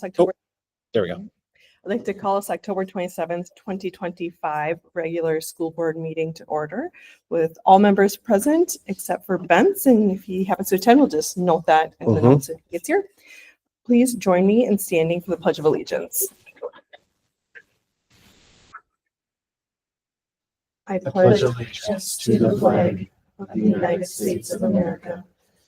October. There we go. I'd like to call us October 27th, 2025 regular school board meeting to order with all members present except for Bence. And if he happens to attend, we'll just note that and announce if he gets here. Please join me in standing for the Pledge of Allegiance. I pledge allegiance to the flag of the United States of America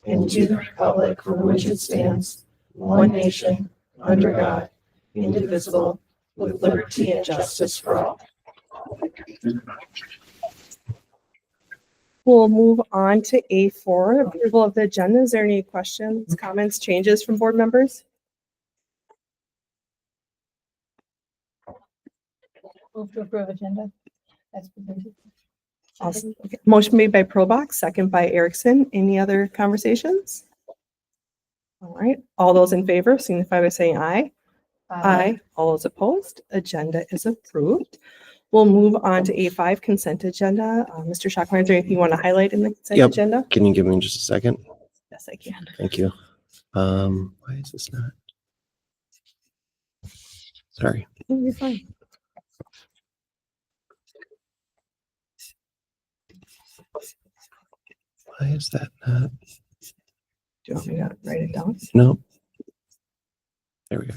and to the republic for which it stands, one nation, under God, indivisible, with liberty and justice for all. We'll move on to A4, approval of the agenda. Is there any questions, comments, changes from board members? Move to approve agenda as presented. Awesome. Okay. Motion made by Probach, second by Erickson. Any other conversations? All right. All those in favor signify by saying aye. Aye. All those opposed, agenda is approved. We'll move on to A5, consent agenda. Mr. Schockmeyer, is there anything you want to highlight in the consent agenda? Can you give me just a second? Yes, I can. Thank you. Why is this not? Sorry. Oh, you're fine. Why is that not? Do you want me to write it down? No. There we go.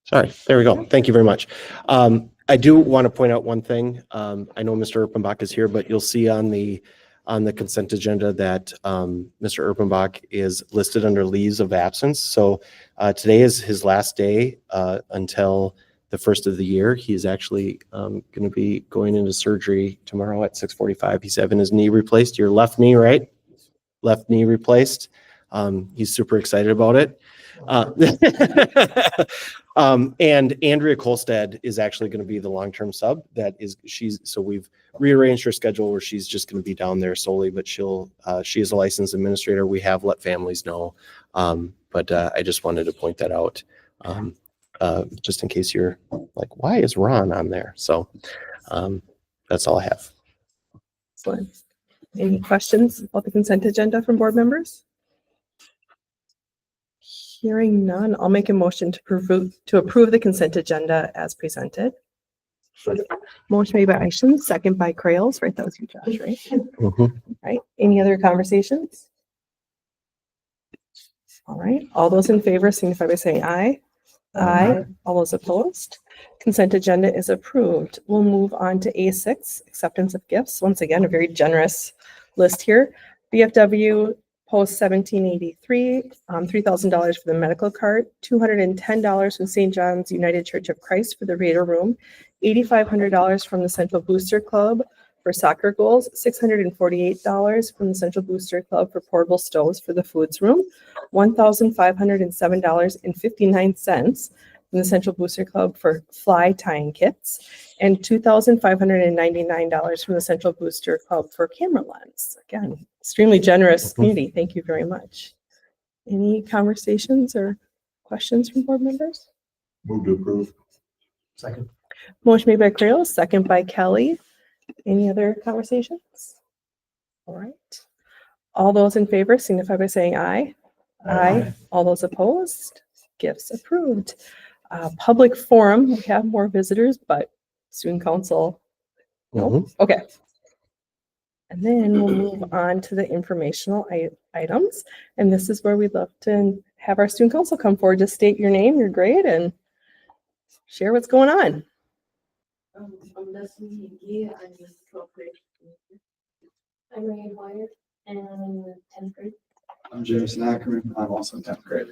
Sorry, there we go. Thank you very much. I do want to point out one thing. I know Mr. Erpenbach is here, but you'll see on the consent agenda that Mr. Erpenbach is listed under leaves of absence. So today is his last day until the first of the year. He is actually going to be going into surgery tomorrow at 6:45. He's having his knee replaced. Your left knee, right? Left knee replaced. He's super excited about it. And Andrea Kolstad is actually going to be the long-term sub. So we've rearranged her schedule where she's just going to be down there solely, but she is a licensed administrator. We have let families know. But I just wanted to point that out. Just in case you're like, why is Ron on there? So that's all I have. Excellent. Any questions about the consent agenda from board members? Hearing none, I'll make a motion to approve the consent agenda as presented. Motion made by Eichen, second by Crayles. Right, that was you, Josh, right? Right. Any other conversations? All right. All those in favor signify by saying aye. Aye. All those opposed? Consent agenda is approved. We'll move on to A6, acceptance of gifts. Once again, a very generous list here. VFW Post 1783, $3,000 for the medical cart, $210 from St. John's United Church of Christ for the Raider Room, $8,500 from the Central Booster Club for soccer goals, $648 from the Central Booster Club for portable stoves for the foods room, $1,507.59 from the Central Booster Club for fly tying kits, and $2,599 from the Central Booster Club for camera lens. Again, extremely generous community. Thank you very much. Any conversations or questions from board members? Move to approve. Second. Motion made by Creel, second by Kelly. Any other conversations? All right. All those in favor signify by saying aye. Aye. All those opposed? Gifts approved. Public forum, we have more visitors, but student council. Nope. Okay. And then we'll move on to the informational items. And this is where we'd love to have our student council come forward to state your name, your grade, and share what's going on. I'm Destiny Hinkie. I'm in 12th grade. I'm Reagan Wyatt, and I'm in the 10th grade. I'm Jameson Ackerman. I'm also in 10th grade.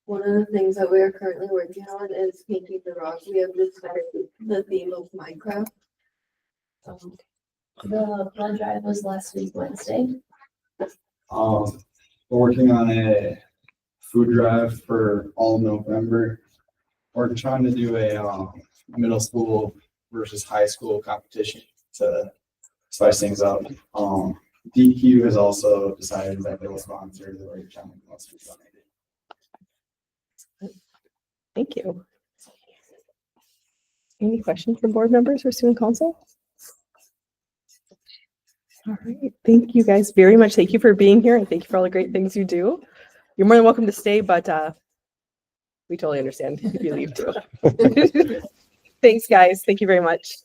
One of the things that we are currently working on is painting the rock. We have discovered the theme of Minecraft. The blood drive was last week, Wednesday. We're working on a food drive for all of November. We're trying to do a middle school versus high school competition to spice things up. DQ has also decided that they will sponsor the Raider Challenge once we donate it. Thank you. Any questions from board members or student council? All right. Thank you guys very much. Thank you for being here and thank you for all the great things you do. You're more than welcome to stay, but we totally understand if you leave too. Thanks, guys. Thank you very much.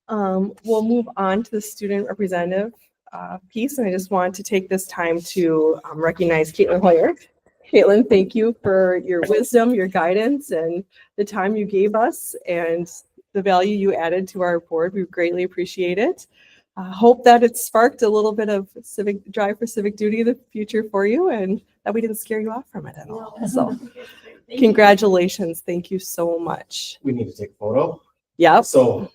We'll move on to the student representative piece, and I just want to take this time to recognize Caitlin Hoyer. Caitlin, thank you for your wisdom, your guidance, and the time you gave us and the value you added to our board. We greatly appreciate it. Hope that it sparked a little bit of civic drive for civic duty in the future for you, and that we didn't scare you off from it at all. So congratulations. Thank you so much. We need to take a photo. Yep. So,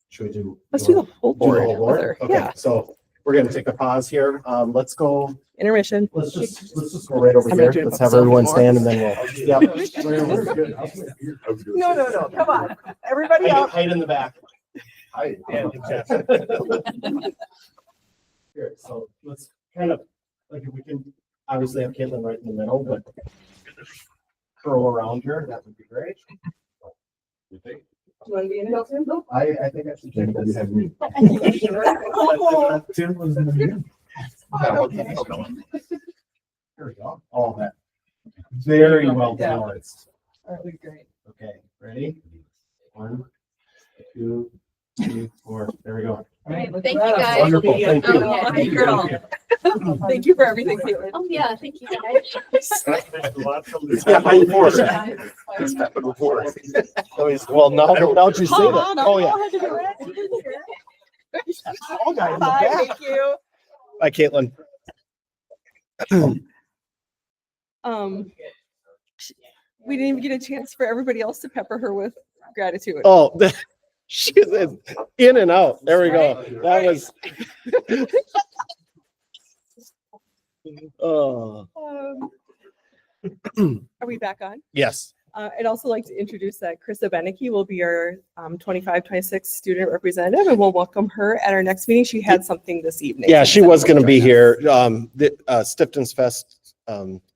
should we do? Let's do the whole do the board. whole board? with her. Okay, Yeah. so we're gonna take a pause here. Let's go, Intermission. let's just go right over I'm here. not doing Let's a have selfie everyone more. stand and then we'll, yep. No. Come on. Everybody Hide out. hide in the back. Yeah, exactly. Here, so let's kind of, like, if we can obviously have Caitlin right in the middle, but curl around here, that would be great. You think? Do you want to be in it? I think I should take this. Tim was in the meeting. Here we go, all that. Very well balanced. Great. Okay, ready? 1, 2, 3, 4, there we go. Thank you, guys. Wonderful, thank you. Oh, Hey, girl. Thank you for everything, Caitlin. Oh, yeah, thank you, guys. It's happened before. It's happened before. Well, now that you say that, oh, yeah. All guys in the Bye, back. thank you. Bye, Caitlin. We didn't even get a chance for everybody else to pepper her with gratitude. Oh, she is in and out. There we go. That was. Oh, Are we back on? yes. I'd also like to introduce that Krista Beneke will be our 25-26 student representative, and we'll welcome her at our next meeting. She had something this evening. Yeah, she was going to be here. The Stiftons Fest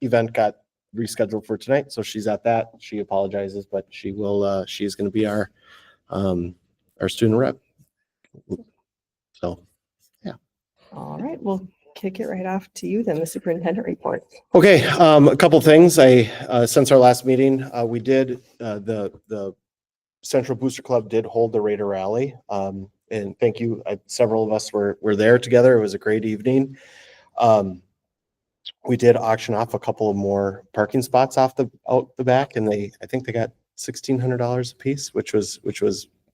event got rescheduled for tonight, so she's at that. She apologizes, but she will. She's going to be our student rep. So, yeah. All right, we'll kick it right off to you then, the superintendent report. Okay, a couple things. Since our last meeting, we did the Central Booster Club did hold the Raider Rally. And thank you. Several of us were there together. It was a great evening. We did auction off a couple of more parking spots out the back, and I think they got $1,600 a piece, which was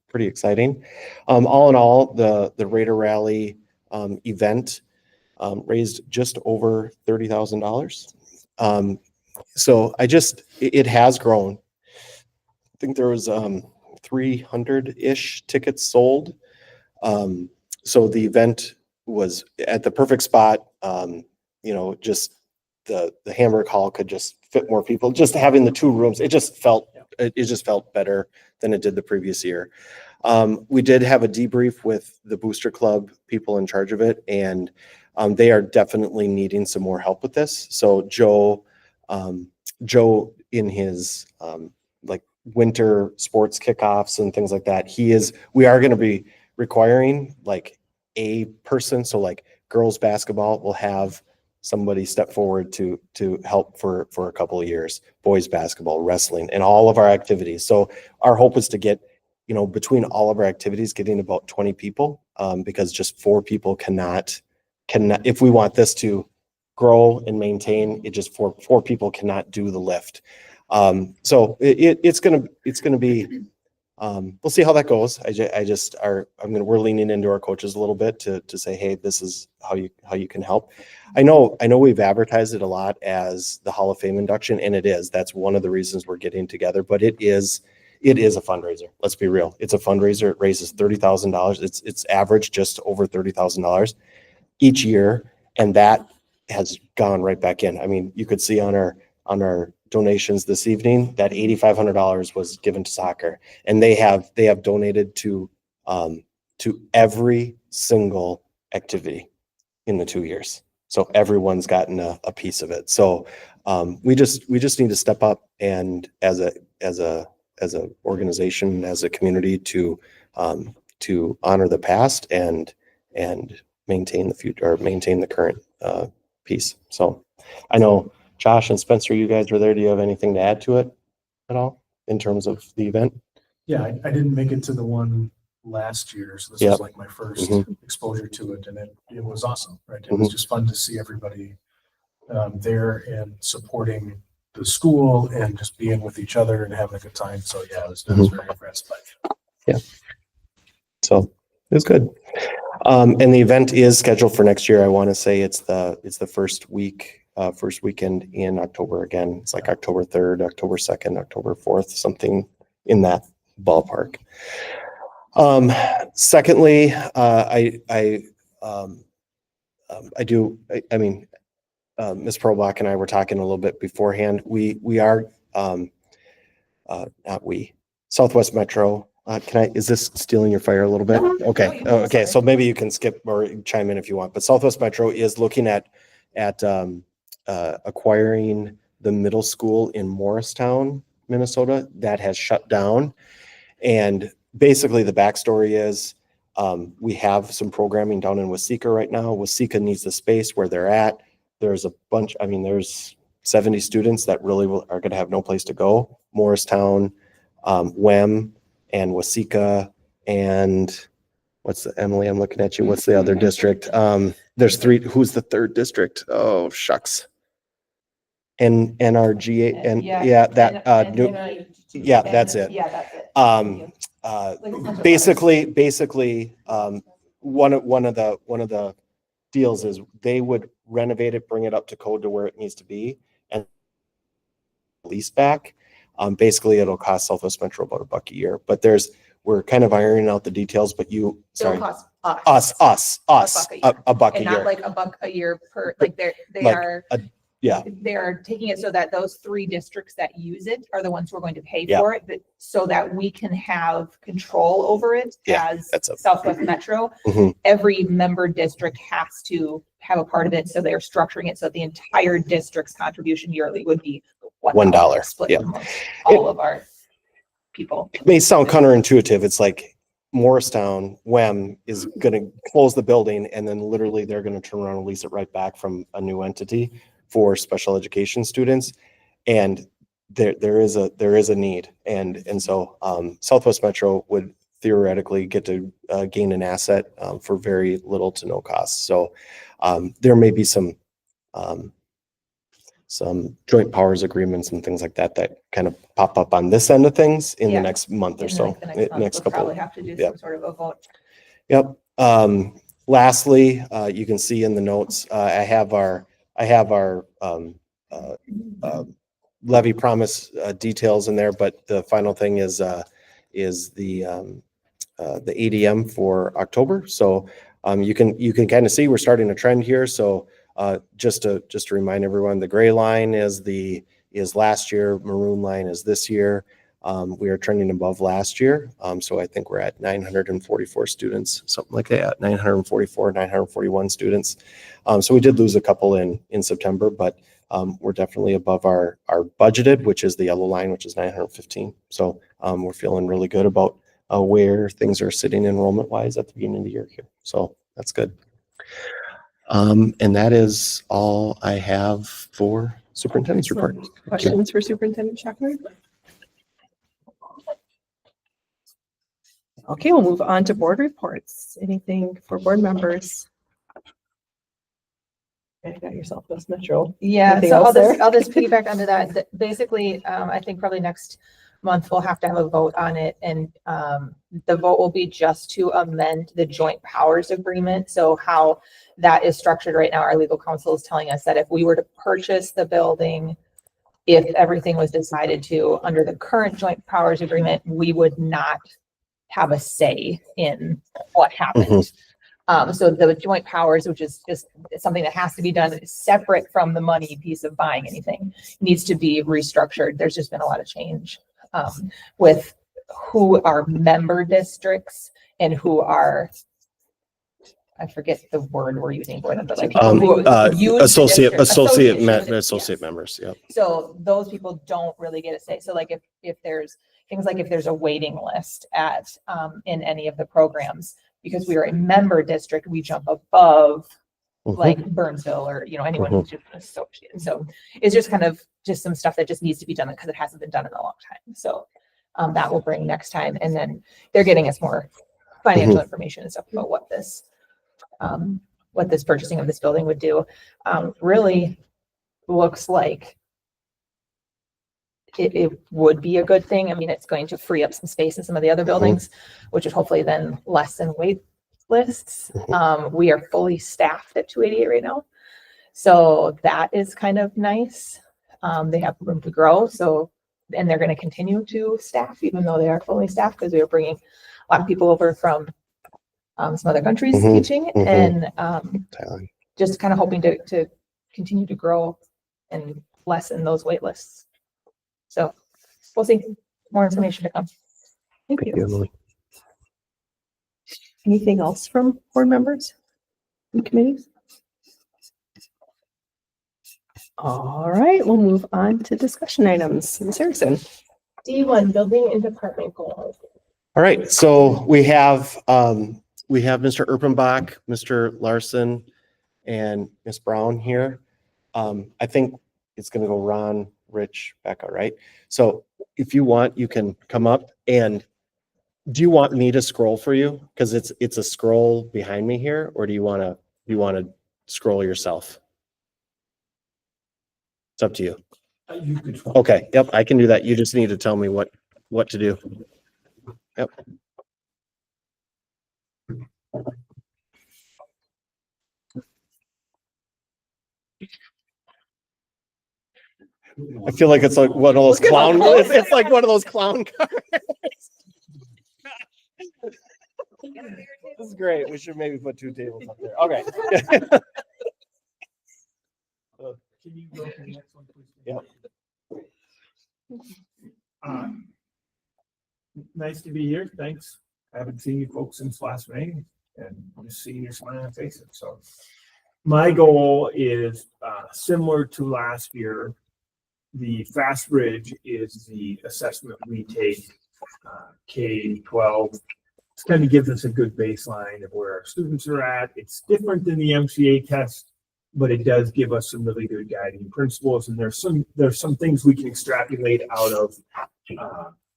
pretty exciting. All in all, the Raider Rally event raised just over $30,000. So it has grown. I think there was 300-ish tickets sold. So the event was at the perfect spot. Just the Hamburg Hall could just fit more people. Just having the 2 rooms, it just felt better than it did the previous year. We did have a debrief with the Booster Club people in charge of it, and they are definitely needing some more help with this. So Joe in his winter sports kickoffs and things like that, we are going to be requiring like a person. So like girls basketball will have somebody step forward to help for a couple of years, boys basketball, wrestling, and all of our activities. So our hope is to get, between all of our activities, getting about 20 people, because just 4 people cannot, if we want this to grow and maintain, it just four people cannot do the lift. So it's gonna be, we'll see how that goes. We're leaning into our coaches a little bit to say, hey, this is how you can help. I know we've advertised it a lot as the Hall of Fame induction, and that's one of the reasons we're getting together, but it is a fundraiser. Let's be real. It's a fundraiser. It raises $30,000. It's average just over $30,000 each year. And that has gone right back in. I mean, you could see on our donations this evening that $8,500 was given to soccer, and they have donated to every single activity in the 2 years. So everyone's gotten a piece of it. So we just need to step up and as a organization, as a community, to honor the past and maintain the future, or maintain the current piece. So I know Josh and Spencer, you guys were there. Do you have anything to add to it at all in terms of the event? Yeah, I didn't make it to the one last year, so this Yep. was like my first Mhm. exposure to it, and it was awesome, right? It was just fun to see everybody there and supporting the school and just being with each other and having a good time. So yeah, I was very impressed by it. So it was good. And the event is scheduled for next year. I want to say it's the first weekend in October again. It's like October 3rd, October 2nd, October 4th, something in that ballpark. Secondly, Ms. Probach and I were talking a little bit beforehand. We are, Southwest Metro. Is this stealing your fire a little bit? Okay. Okay. So maybe you can skip or chime in if you want, but Southwest Metro is looking at acquiring the middle school in Morristown, Minnesota that has shut down. And basically the backstory is, we have some programming down in Waseca right now. Waseca needs the space where they're at. There's a bunch, there's 70 students that really are going to have no place to go. Morristown, WEM, and Waseca, and Emily, I'm looking at you. What's the other district? There's three. Who's the third district? Oh, shucks. NRGA, and that's it. Yeah, that's it. Basically, one of the deals is they would renovate it, bring it up to code to where it needs to be, and lease back. Basically, it'll cost Southwest Metro about $1 a year. But we're kind of ironing out the details. But It'll cost us $1 a and year. not like $1 a year per, like they Like are. Yeah. They're taking it so that those 3 districts that use it are the ones who are going to pay Yeah. for it, but so that we can have control over it Yeah, as that's a- Southwest Metro. Mhm. Every member district has to have a part of it. So they're structuring it so the entire district's contribution yearly would be $1. split Yeah. amongst all of our people. It may sound counterintuitive. It's like Morristown, WEM is going to close the building and then literally they're going to turn around and lease it right back from a new entity for special education students. And there is a need. And so Southwest Metro would theoretically get to gain an asset for very little to no cost. So there may be some joint powers agreements and things like that kind of pop up on this end of things in Yeah. the next month or And so. like the next month, Next we'll couple. probably have to do yeah. some sort of a vote. Yep. Lastly, you can see in the notes, I have our levy promise details in there, but the final thing is the ADM for October. So you can kind of see we're starting a trend here. So just to remind everyone, the gray line is last year, maroon line is this year. We are trending above last year. So I think we're at 944 students, something like that, 941 students. So we did lose a couple in September, but we're definitely above our budgeted, which is the yellow line, which is 915. So we're feeling really good about where things are sitting enrollment wise at the beginning of the year here. So that's good. And that is all I have for superintendent's report. Questions for Superintendent Schachner? Okay, we'll move on to board reports. Anything for board members? You got yourself Southwest Metro. Yeah, Anything so else there? I'll just piggyback onto that. Basically, I think probably next month we'll have to have a vote on it, and the vote will be just to amend the joint powers agreement. So how that is structured right now, our legal counsel is telling us that if we were to purchase the building, if everything was decided to under the current joint powers agreement, we would not have a say in what happened. So the joint powers, which is just something that has to be done separate from the money piece of buying anything, needs to be restructured. There's just been a lot of change with who are member districts and who are, I forget the word we're using for them, but like people who use the Associate district. members. Yep. So those people don't really get a say. So like if there's things like if there's a waiting list at in any of the programs, because we are a member district, we jump above like Burnsville or, anyone who's just associated. So it's just kind of just some stuff that just needs to be done because it hasn't been done in a long time. So that will bring next time. And then they're getting us more financial information and stuff about what this purchasing of this building would do. Really looks like it would be a good thing. I mean, it's going to free up some space in some of the other buildings, which would hopefully then lessen wait lists. We are fully staffed at 288 right now. So that is kind of nice. They have room to grow. So, and they're going to continue to staff, even though they are fully staffed, because we are bringing a lot of people over from some other countries teaching, and just kind of hoping to continue to grow and lessen those wait lists. So we'll see. More information to come. Thank you. Anything else from board members and committees? All right, we'll move on to discussion items. Ms. Harrison. D1, building and department goals. All right, so we have Mr. Erpenbach, Mr. Larson, and Ms. Brown here. I think it's gonna go Ron, Rich, Becca, right? So if you want, you can come up, and do you want me to scroll for you? Because it's a scroll behind me here, or do you wanna scroll yourself? It's up to you. You could. Okay, yep, I can do that. You just need to tell me what to do. Yep. I feel like it's like one of those clown. It's like one of those clown cars. This is great. We should maybe put 2 tables up there. Okay. Can you go to the next one, please? Yeah. Nice to be here. Thanks. I haven't seen you folks since last May, and just seeing your smiling faces. So my goal is similar to last year. The Fast Bridge is the assessment we take K-12. It kind of gives us a good baseline of where our students are at. It's different than the MCA test, but it does give us some really good guiding principles. And there's some things we can extrapolate out of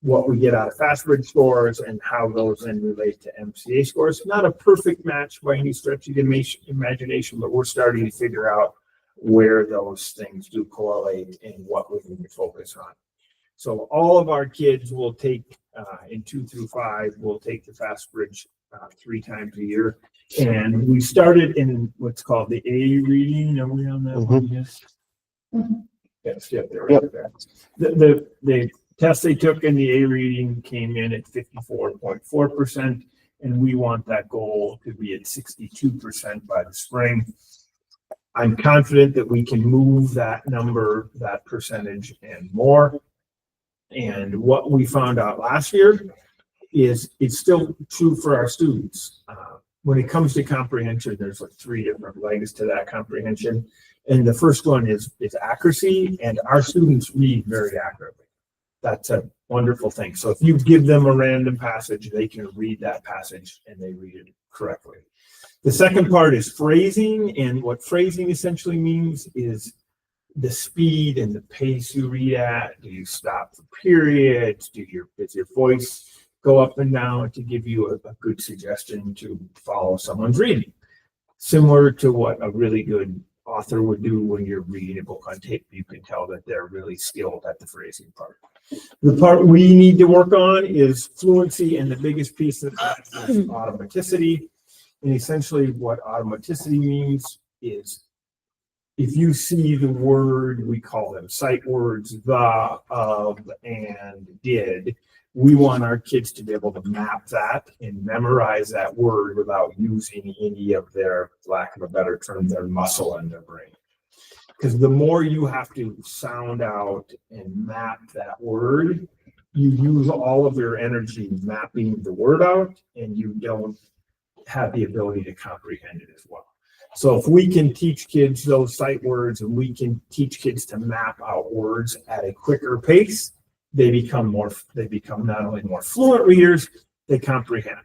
what we get out of Fast Bridge scores and how those then relate to MCA scores. Not a perfect match by any stretch of the imagination, but we're starting to figure out where those things do correlate and what we need to focus on. So all of our kids will take in 2 through 5, will take the Fast Bridge 3 times a year. And we started in what's called the A reading. Are we on that one? Yes. Yes, yeah, they're right there. The test they took in the A reading came in at 54.4%, and we want that goal to be at 62% by the spring. I'm confident that we can move that number, that percentage and more. And what we found out last year is it's still true for our students. When it comes to comprehension, there's like 3 different legs to that comprehension. And the first one is accuracy, and our students read very accurately. That's a wonderful thing. So if you give them a random passage, they can read that passage and they read it correctly. The second part is phrasing, and what phrasing essentially means is the speed and the pace you read at. Do you stop for periods? Does your voice go up and down to give you a good suggestion to follow someone's reading? Similar to what a really good author would do when you're reading a book on tape. You can tell that they're really skilled at the phrasing part. The part we need to work on is fluency, and the biggest piece of that is automaticity. And essentially what automaticity means is if you see the word, we call them sight words, the, of, and, did, we want our kids to be able to map that and memorize that word without using any of their, lack of a better term, their muscle in their brain. Because the more you have to sound out and map that word, you use all of your energy mapping the word out, and you don't have the ability to comprehend it as well. So if we can teach kids those sight words, and we can teach kids to map out words at a quicker pace, they become not only more fluent readers, they comprehend.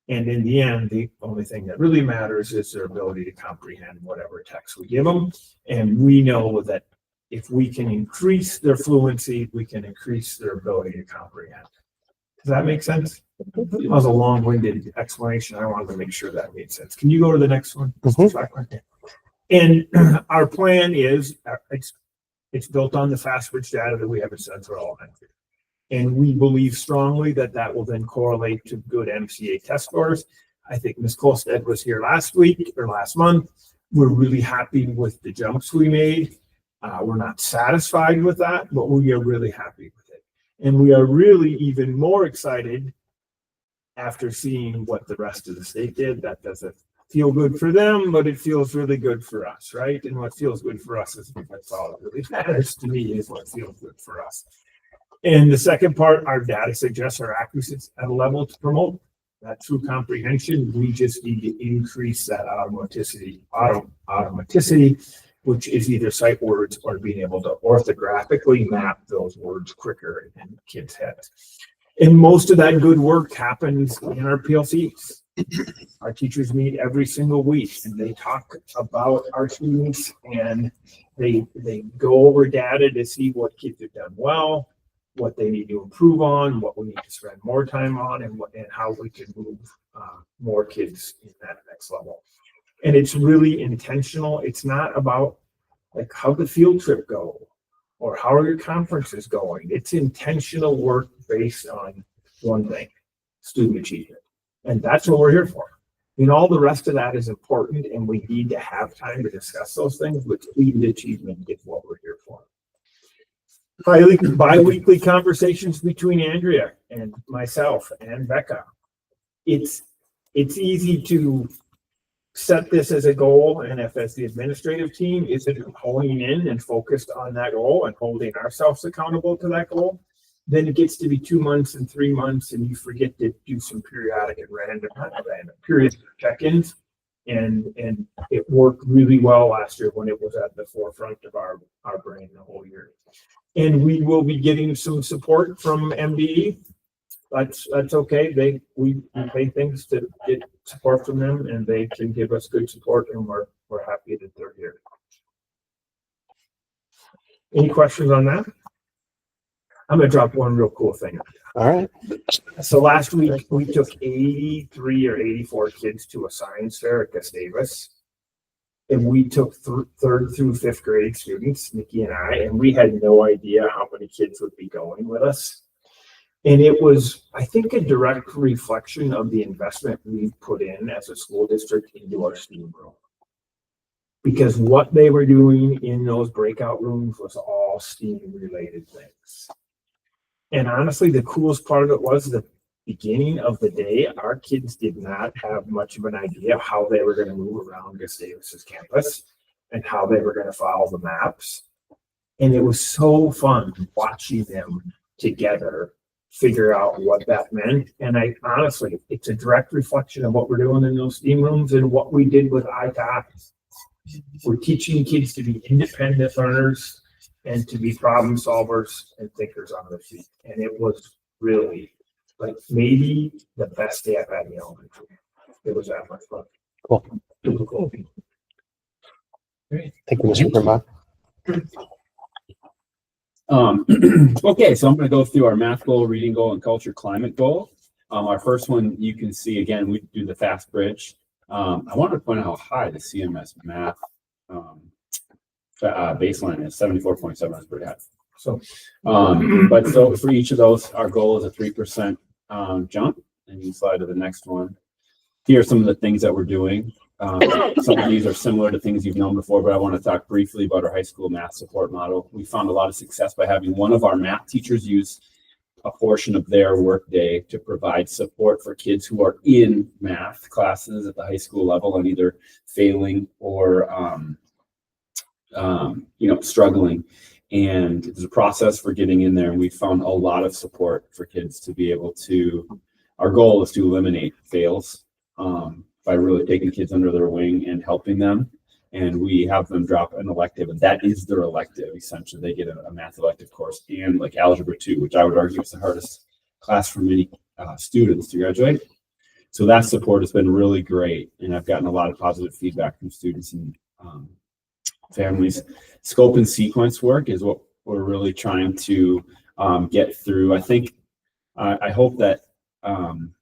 And in the end, the only thing that really matters is their ability to comprehend whatever text we give them. And we know that if we can increase their fluency, we can increase their ability to comprehend. Does that make sense? It was a long-winded explanation. I wanted to make sure that made sense. Can you go to the next one? Mhm. And our plan is, it's built on the FastBridge data that we have at Central Elementary. And we believe strongly that that will then correlate to good MCA test scores. I think Ms. Colstead was here last week or last month. We're really happy with the jumps we made. We're not satisfied with that, but we are really happy with it. And we are really even more excited after seeing what the rest of the state did. That doesn't feel good for them, but it feels really good for us, right? And what feels good for us is that's all that really matters to me, is what feels good for us. And the second part, our data suggests our accuracy is at a level to promote that true comprehension. We just need to increase that automaticity, which is either sight words or being able to orthographically map those words quicker in kids' heads. And most of that good work happens in our PLCs. Our teachers meet every single week and they talk about our students, and they go over data to see what kids have done well, what they need to improve on, what we need to spend more time on, and how we can move more kids in that next level. And it's really intentional. It's not about like how the field trip go or how are your conferences going. It's intentional work based on one thing: student achievement. And that's what we're here for. And all the rest of that is important, and we need to have time to discuss those things, but student achievement is what we're here for. Bi-weekly conversations between Andrea and myself and Becca. It's easy to set this as a goal, and if as the administrative team isn't honing in and focused on that goal and holding ourselves accountable to that goal, then it gets to be 2 months and 3 months, and you forget to do some periodic and random periods of check-ins. And it worked really well last year when it was at the forefront of our brain the whole year. And we will be getting some support from MDE. That's okay. We pay things to get support from them, and they can give us good support, and we're happy that they're here. Any questions on that? I'm gonna drop one real cool thing. All right. So last week we took 83 or 84 kids to a science fair at Gustavus. And we took third through fifth grade students, Nikki and I, and we had no idea how many kids would be going with us. And it was, I think, a direct reflection of the investment we've put in as a school district into our STEAM room. Because what they were doing in those breakout rooms was all STEAM related things. And honestly, the coolest part of it was the beginning of the day, our kids did not have much of an idea how they were going to move around Gustavus's campus and how they were going to follow the maps. And it was so fun watching them together figure out what that meant. And I honestly, it's a direct reflection of what we're doing in those STEAM rooms and what we did with ITOP. We're teaching kids to be independent learners and to be problem solvers and thinkers on their feet. And it was really like maybe the best day I've had in the elementary. It was that much fun. Cool. Cool. Thank you, Mr. Primbach. Okay, so I'm going to go through our math goal, reading goal, and culture climate goal. Our first one, you can see again, we do the FastBridge. I wanted to point out how high the CMS math baseline is. 74.7 is pretty high. So, but so for each of those, our goal is a 3% jump. And you slide to the next one. Here are some of the things that we're doing. Some of these are similar to things you've known before, but I want to talk briefly about our high school math support model. We found a lot of success by having one of our math teachers use a portion of their workday to provide support for kids who are in math classes at the high school level and either failing or struggling. And there's a process for getting in there, and we found a lot of support for kids to be able to. Our goal is to eliminate fails by really taking kids under their wing and helping them. And we have them drop an elective, and that is their elective. Essentially, they get a math elective course and like Algebra 2, which I would argue is the hardest class for many students to graduate. So that support has been really great, and I've gotten a lot of positive feedback from students and families. Scope and sequence work is what we're really trying to get through. I think I hope that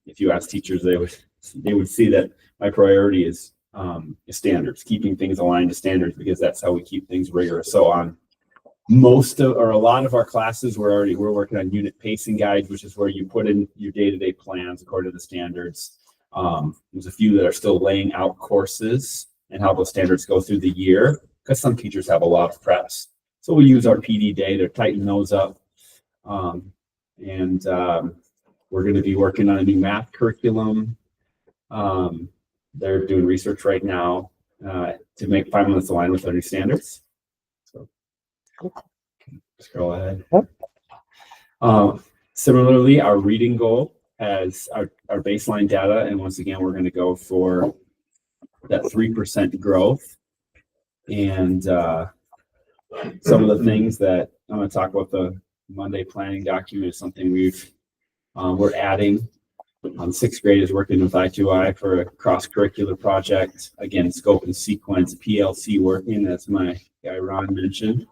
if you ask teachers, they would see that my priority is standards, keeping things aligned to standards, because that's how we keep things rigorous. So on most of, or a lot of our classes, we're working on unit pacing guides, which is where you put in your day-to-day plans according to the standards. There's a few that are still laying out courses and how those standards go through the year, because some teachers have a lot of preps. So we use our PD day to tighten those up. We're going to be working on a new math curriculum. They're doing research right now to make final align with our new standards. So scroll ahead. Similarly, our reading goal has our baseline data, and once again, we're going to go for that 3% growth. And some of the things that I'm going to talk about, the Monday planning document, is something we're adding. Sixth grade is working with I2I for a cross-curricular project. Again, scope and sequence, PLC working, as my guy Ron mentioned.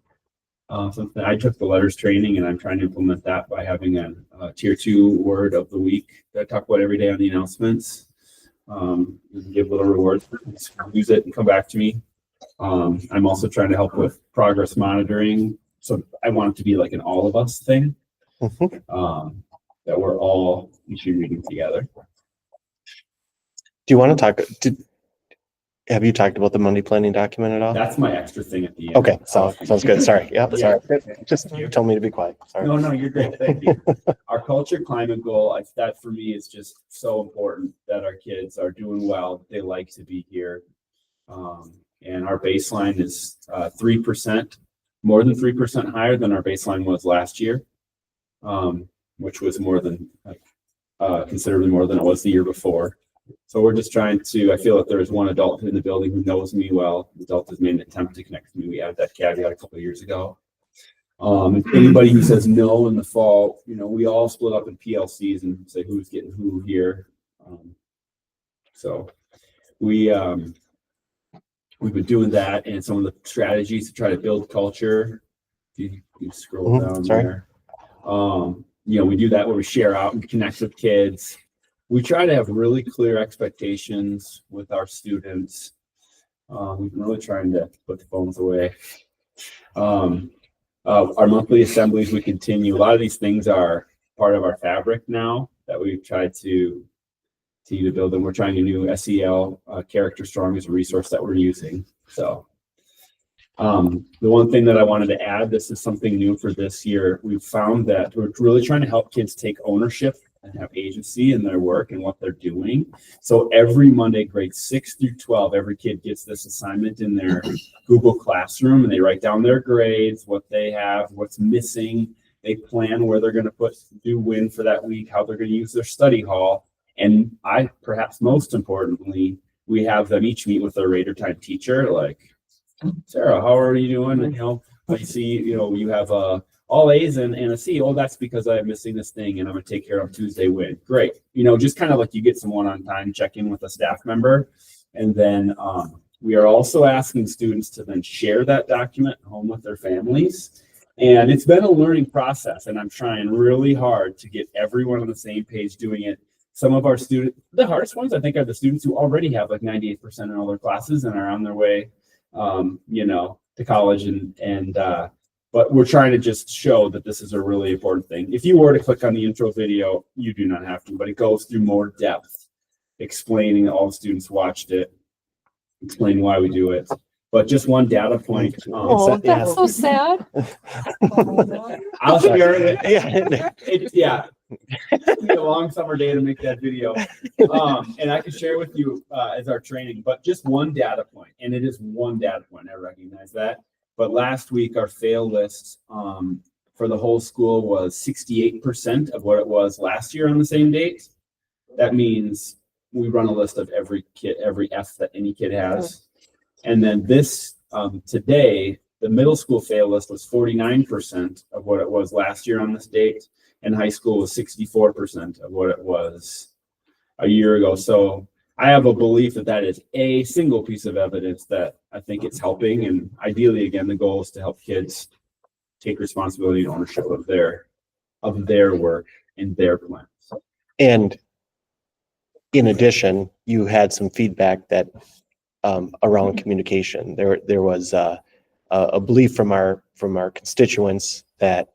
Something I took the letters training, and I'm trying to implement that by having a tier 2 word of the week that I talk about every day on the announcements. Give little rewards, use it and come back to me. I'm also trying to help with progress monitoring. So I want it to be like an all of us thing. That we're all reading together. Do you want to talk? Have you talked about the Monday planning document at all? That's my extra thing at the end. Okay, sounds good. Sorry. Yeah, Yeah. sorry. Just tell me to be quiet. Sorry. No, you're great. Thank you. Our culture climate goal, that for me is just so important, that our kids are doing well. They like to be here. And our baseline is 3%, more than 3% higher than our baseline was last year, which was more than considerably more than it was the year before. So we're just trying to, I feel that there is one adult in the building who knows me well. The adult has made an attempt to connect with me. We added that caveat a couple of years ago. Anybody who says no in the fall, we all split up in PLCs and say who's getting who here. So we've been doing that, and some of the strategies to try to build culture. If you scroll down there. We do that where we share out and connect with kids. We try to have really clear expectations with our students. We've been really trying to put the phones away. Our monthly assemblies, we continue. A lot of these things are part of our fabric now that we've tried to build, and we're trying a new SEL, Character Strong, as a resource that we're using. So the one thing that I wanted to add, this is something new for this year. We've found that we're really trying to help kids take ownership and have agency in their work and what they're doing. So every Monday, grades 6 through 12, every kid gets this assignment in their Google Classroom, and they write down their grades, what they have, what's missing. They plan where they're going to do win for that week, how they're going to use their study hall. And perhaps most importantly, we have them each meet with their Raider Time teacher, like, Sarah, how are you doing? And, I see, you have all A's and a C. Oh, that's because I'm missing this thing, and I'm going to take care of Tuesday win. Great. Just kind of like you get some one-on-time check-in with a staff member. And then we are also asking students to then share that document at home with their families. And it's been a learning process, and I'm trying really hard to get everyone on the same page doing it. Some of our students, the hardest ones, I think, are the students who already have like 98% in all their classes and are on their way, to college. But we're trying to just show that this is a really important thing. If you were to click on the intro video, you do not have to, but it goes through more depth, explaining that all the students watched it, explaining why we do it. But just one data point. That's so sad. I'll share it. Yeah. It's a long summer day to make that video. And I can share with you as our training, but just one data point. And it is one data point. I recognize that. But last week, our fail list for the whole school was 68% of what it was last year on the same date. That means we run a list of every kid, every F that any kid has. And then this today, the middle school fail list was 49% of what it was last year on this date, and high school was 64% of what it was a year ago. So I have a belief that that is a single piece of evidence that I think it's helping. And ideally, again, the goal is to help kids take responsibility and ownership of their work and their plans. And in addition, you had some feedback that around communication. There was a belief from our constituents that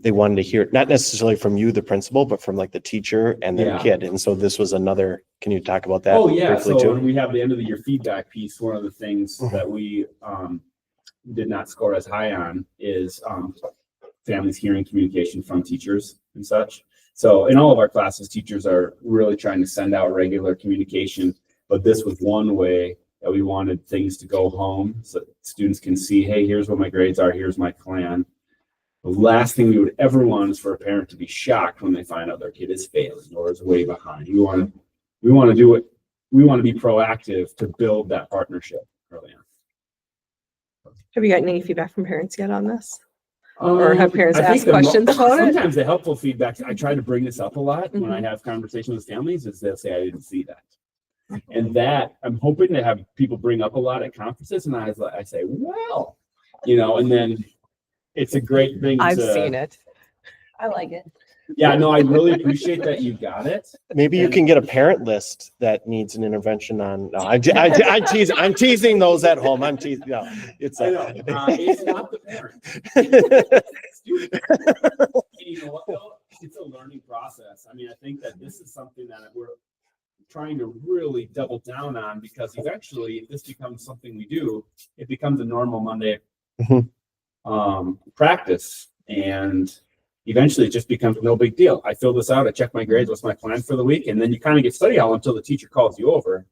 they wanted to hear, not necessarily from you, the principal, but from like the teacher and their Yeah. kid. And so this was another, can you talk about that? Oh, yeah. briefly So too? when we have the end of the year feedback piece, one of the things that we did not score as high on is families hearing communication from teachers and such. So in all of our classes, teachers are really trying to send out regular communication, but this was one way that we wanted things to go home so students can see, hey, here's what my grades are, here's my plan. The last thing we would ever want is for a parent to be shocked when they find out their kid is failing or is way behind. We want to do it. We want to be proactive to build that partnership early on. Have you gotten any feedback from parents yet on this? Or have parents I think asked questions about it? Sometimes the helpful feedback, I try to bring this up a lot when I Mhm. have conversations with families, is they'll say, I didn't see that. And that I'm hoping to have people bring up a lot at conferences. And I say, well, and then it's a great thing. I've seen it. I like it. Yeah, no, I really appreciate that you got it. Maybe you And- can get a parent list that needs an intervention on, no, I'm teasing those at home. I'm teasing, no, it's. I know, it's not the parent. Student. And you know what, though? It's a learning process. I mean, I think that this is something that we're trying to really double down on, because eventually, if this becomes something we do, it becomes a normal Monday Mhm. Practice, and eventually it just becomes no big deal. I fill this out, I check my grades, what's my plan for the week, and then you kind of get study hall until the teacher calls you over.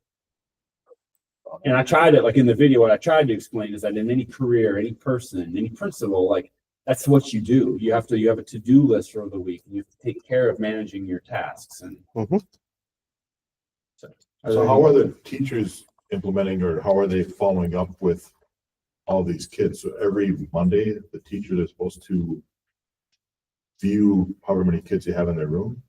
And I tried it, like in the video, what I tried to explain is that in any career, any person, any principal, like that's what you do. You have a to-do list for the week, and you have to take care of managing your tasks. And Mhm. So how are the teachers implementing, or how are they following up with all these kids? So every Monday, the teachers are supposed to view however many kids they have in their room?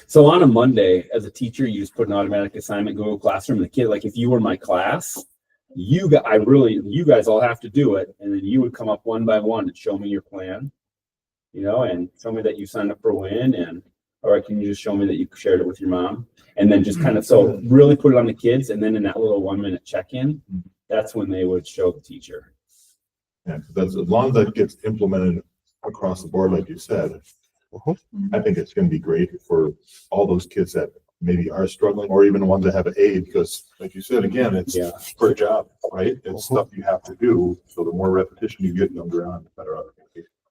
so on a Monday, as a teacher, you just put an automatic assignment, Google Classroom, and the kid, like if you were my class, you guys all have to do it. And then you would come up one by one and show me your plan, and tell me that you signed up for WIN, or can you just show me that you shared it with your mom? And then just kind of, so really put it on the kids. And then in that little 1 minute check-in, that's when they would show the teacher. Yeah, 'cause that's, as long as that gets implemented across the board, like you said, I think it's gonna be great for all those kids that maybe are struggling, or even the ones that have an A, because like you said, again, it's Yeah. for a job, right? It's stuff you have to do. So the more repetition you get younger on, the better.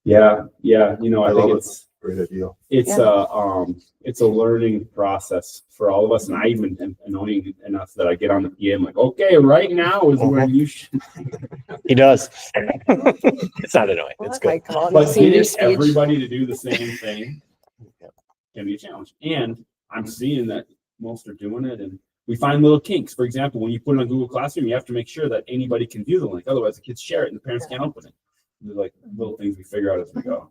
Yeah. I I think love it. it's Great idea. it's a learning process for all of us. And I even am annoying enough that I get on the PA. I'm like, okay, right now is where you should. He does. It's not annoying. Well, It's that might good. come out in But the senior getting speech. everybody to do the same thing can be a challenge. And I'm seeing that most are doing it, and we find little kinks. For example, when you put it on Google Classroom, you have to make sure that anybody can view the link. Otherwise, the kids share it and the parents can't open it. There's like little things we figure out as we go.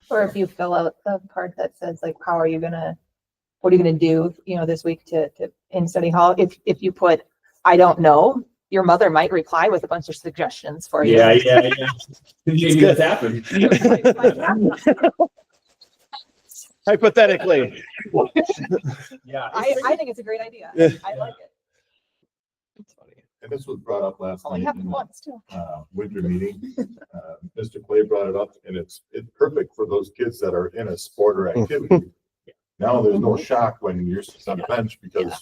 Or if you fill out the part that says like, what are you gonna do, this week to in study hall? If you put, I don't know, your mother might reply with a bunch of suggestions for you. Yeah. Maybe that's happened. Hypothetically. Yeah. I think it's a great idea. Yeah. I like it. And this was brought up last Only night happened in the once too. winter meeting. Mr. Clay brought it up, and it's perfect for those kids that are in a sport or activity. Now there's no shock when you're sitting on the bench, because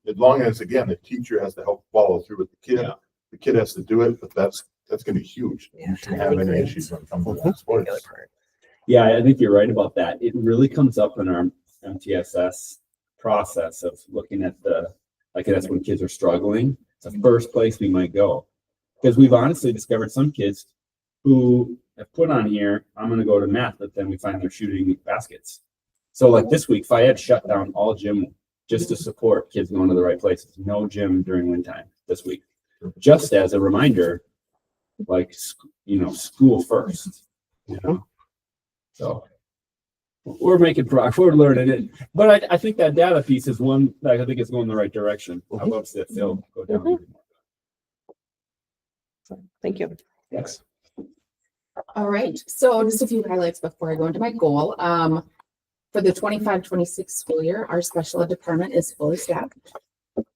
as long as, again, the teacher has to help follow through with the kid, Yeah. the kid has to do it, but that's gonna be huge. Yeah, You shouldn't have any issues when it comes to that sport. Yeah, I think you're right about that. It really comes up in our MTSS process of looking at that's when kids are struggling. It's the first place we might go. Because we've honestly discovered some kids who have put on here, I'm going to go to math, but then we find they're shooting baskets. So like this week, Fayette shut down all gym just to support kids going to the right places. No gym during wind time this week. Just as a reminder, like, school first. So we're making progress, we're learning it. But I think that data piece is one that I think is going in the right direction. How about that they'll go down even more? Thank you. Thanks. All right, so just a few highlights before I go into my goal. For the 25-26 school year, our special ed department is fully staffed.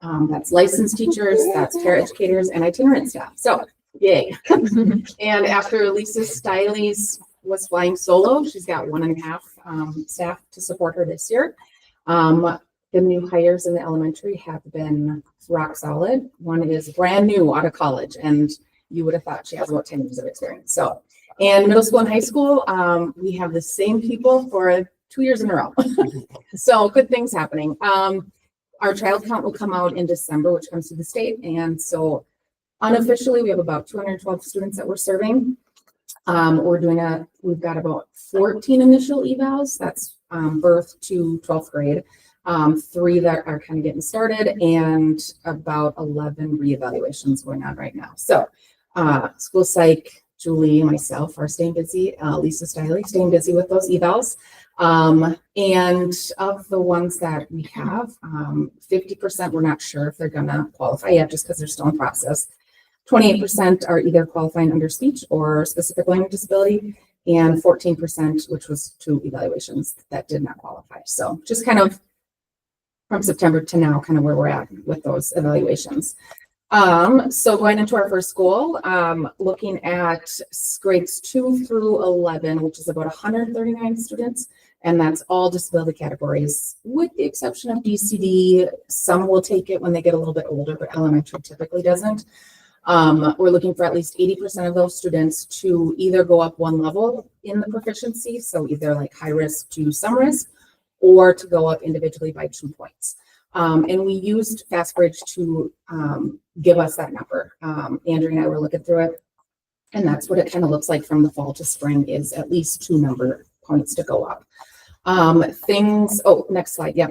That's licensed teachers, that's paraeducators and itinerant staff. So yay. And after Lisa Stiley's was flying solo, she's got 1.5 staff to support her this year. The new hires in the elementary have been rock solid. One is brand new out of college, and you would have thought she has about 10 years of experience. So, and middle school and high school, we have the same people for 2 years in a row. So good things happening. Our child count will come out in December, which comes to the state. And so unofficially, we have about 212 students that we're serving. We've got about 14 initial evals. That's birth to 12th grade. 3 that are kind of getting started, and about 11 reevaluations going on right now. So school psych, Julie, myself are staying busy. Lisa Stiley staying busy with those evals. And of the ones that we have, 50% we're not sure if they're gonna qualify yet just because they're still in process. 28% are either qualifying under speech or specific language disability, and 14%, which was 2 evaluations, that did not qualify. So just kind of from September to now, kind of where we're at with those evaluations. So going into our first goal, looking at grades 2 through 11, which is about 139 students, and that's all disability categories, with the exception of DCD. Some will take it when they get a little bit older, but elementary typically doesn't. We're looking for at least 80% of those students to either go up 1 level in the proficiency, so either like high risk to some risk, or to go up individually by 2 points. And we used FastBridge to give us that number. Andrea and I were looking through it, and that's what it kind of looks like from the fall to spring, is at least 2 number points to go up. Next slide, yeah.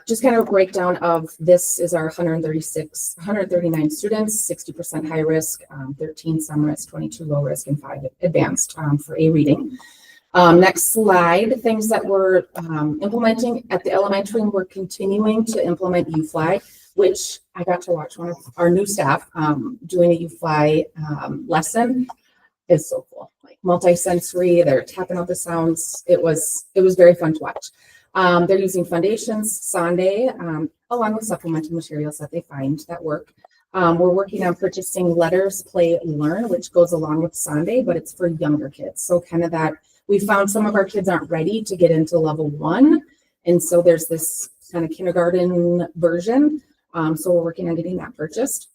Just kind of a breakdown of this is our 139 students, 60% high risk, 13 some risk, 22 low risk, and 5 advanced for A reading. Next slide, things that we're implementing at the elementary, and we're continuing to implement UFly, which I got to watch one of our new staff doing a UFly lesson. It's so cool, like multi-sensory, they're tapping out the sounds. It was very fun to watch. They're using Foundations, Sunday, along with supplemental materials that they find that work. We're working on purchasing Letters, Play, and Learn, which goes along with Sunday, but it's for younger kids. So kind of that, we found some of our kids aren't ready to get into level 1. And so there's this kind of kindergarten version. So we're working on getting that purchased.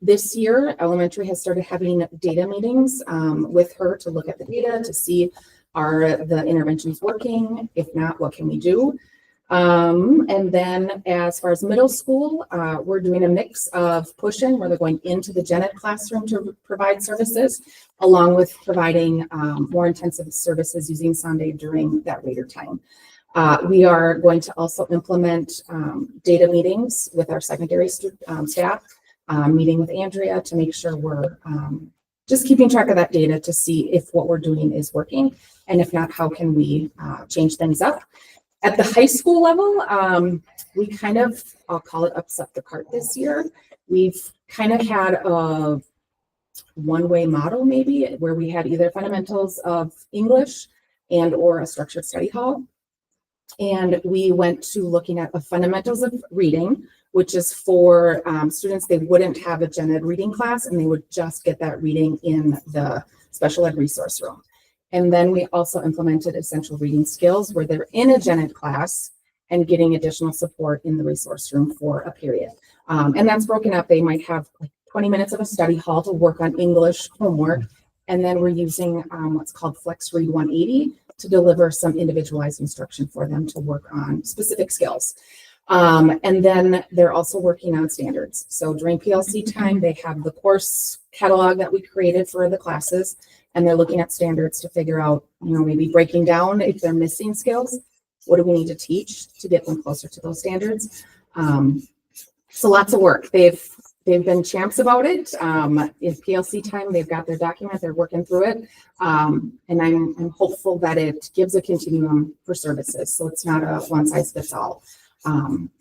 This year, elementary has started having data meetings with her to look at the data to see, are the interventions working? If not, what can we do? And then as far as middle school, we're doing a mix of push-in, where they're going into the gen ed classroom to provide services, along with providing more intensive services using Sunday during that later time. We are going to also implement data meetings with our secondary staff, meeting with Andrea to make sure we're just keeping track of that data to see if what we're doing is working, and if not, how can we change things up. At the high school level, we kind of, I'll call it upset the cart this year. We've kind of had a one-way model maybe, where we had either fundamentals of English and or a structured study hall. And we went to looking at the fundamentals of reading, which is for students, they wouldn't have a gen ed reading class, and they would just get that reading in the special ed resource room. And then we also implemented essential reading skills, where they're in a gen ed class and getting additional support in the resource room for a period. And that's broken up. They might have like 20 minutes of a study hall to work on English homework. And then we're using what's called Flex Read 180 to deliver some individualized instruction for them to work on specific skills. And then they're also working on standards. So during PLC time, they have the course catalog that we created for the classes, and they're looking at standards to figure out, maybe breaking down if they're missing skills, what do we need to teach to get them closer to those standards? So lots of work. They've they've been champs about it. In PLC time, they've got their document, they're working through it. And I'm hopeful that it gives a continuum for services. So it's not a one size fits all.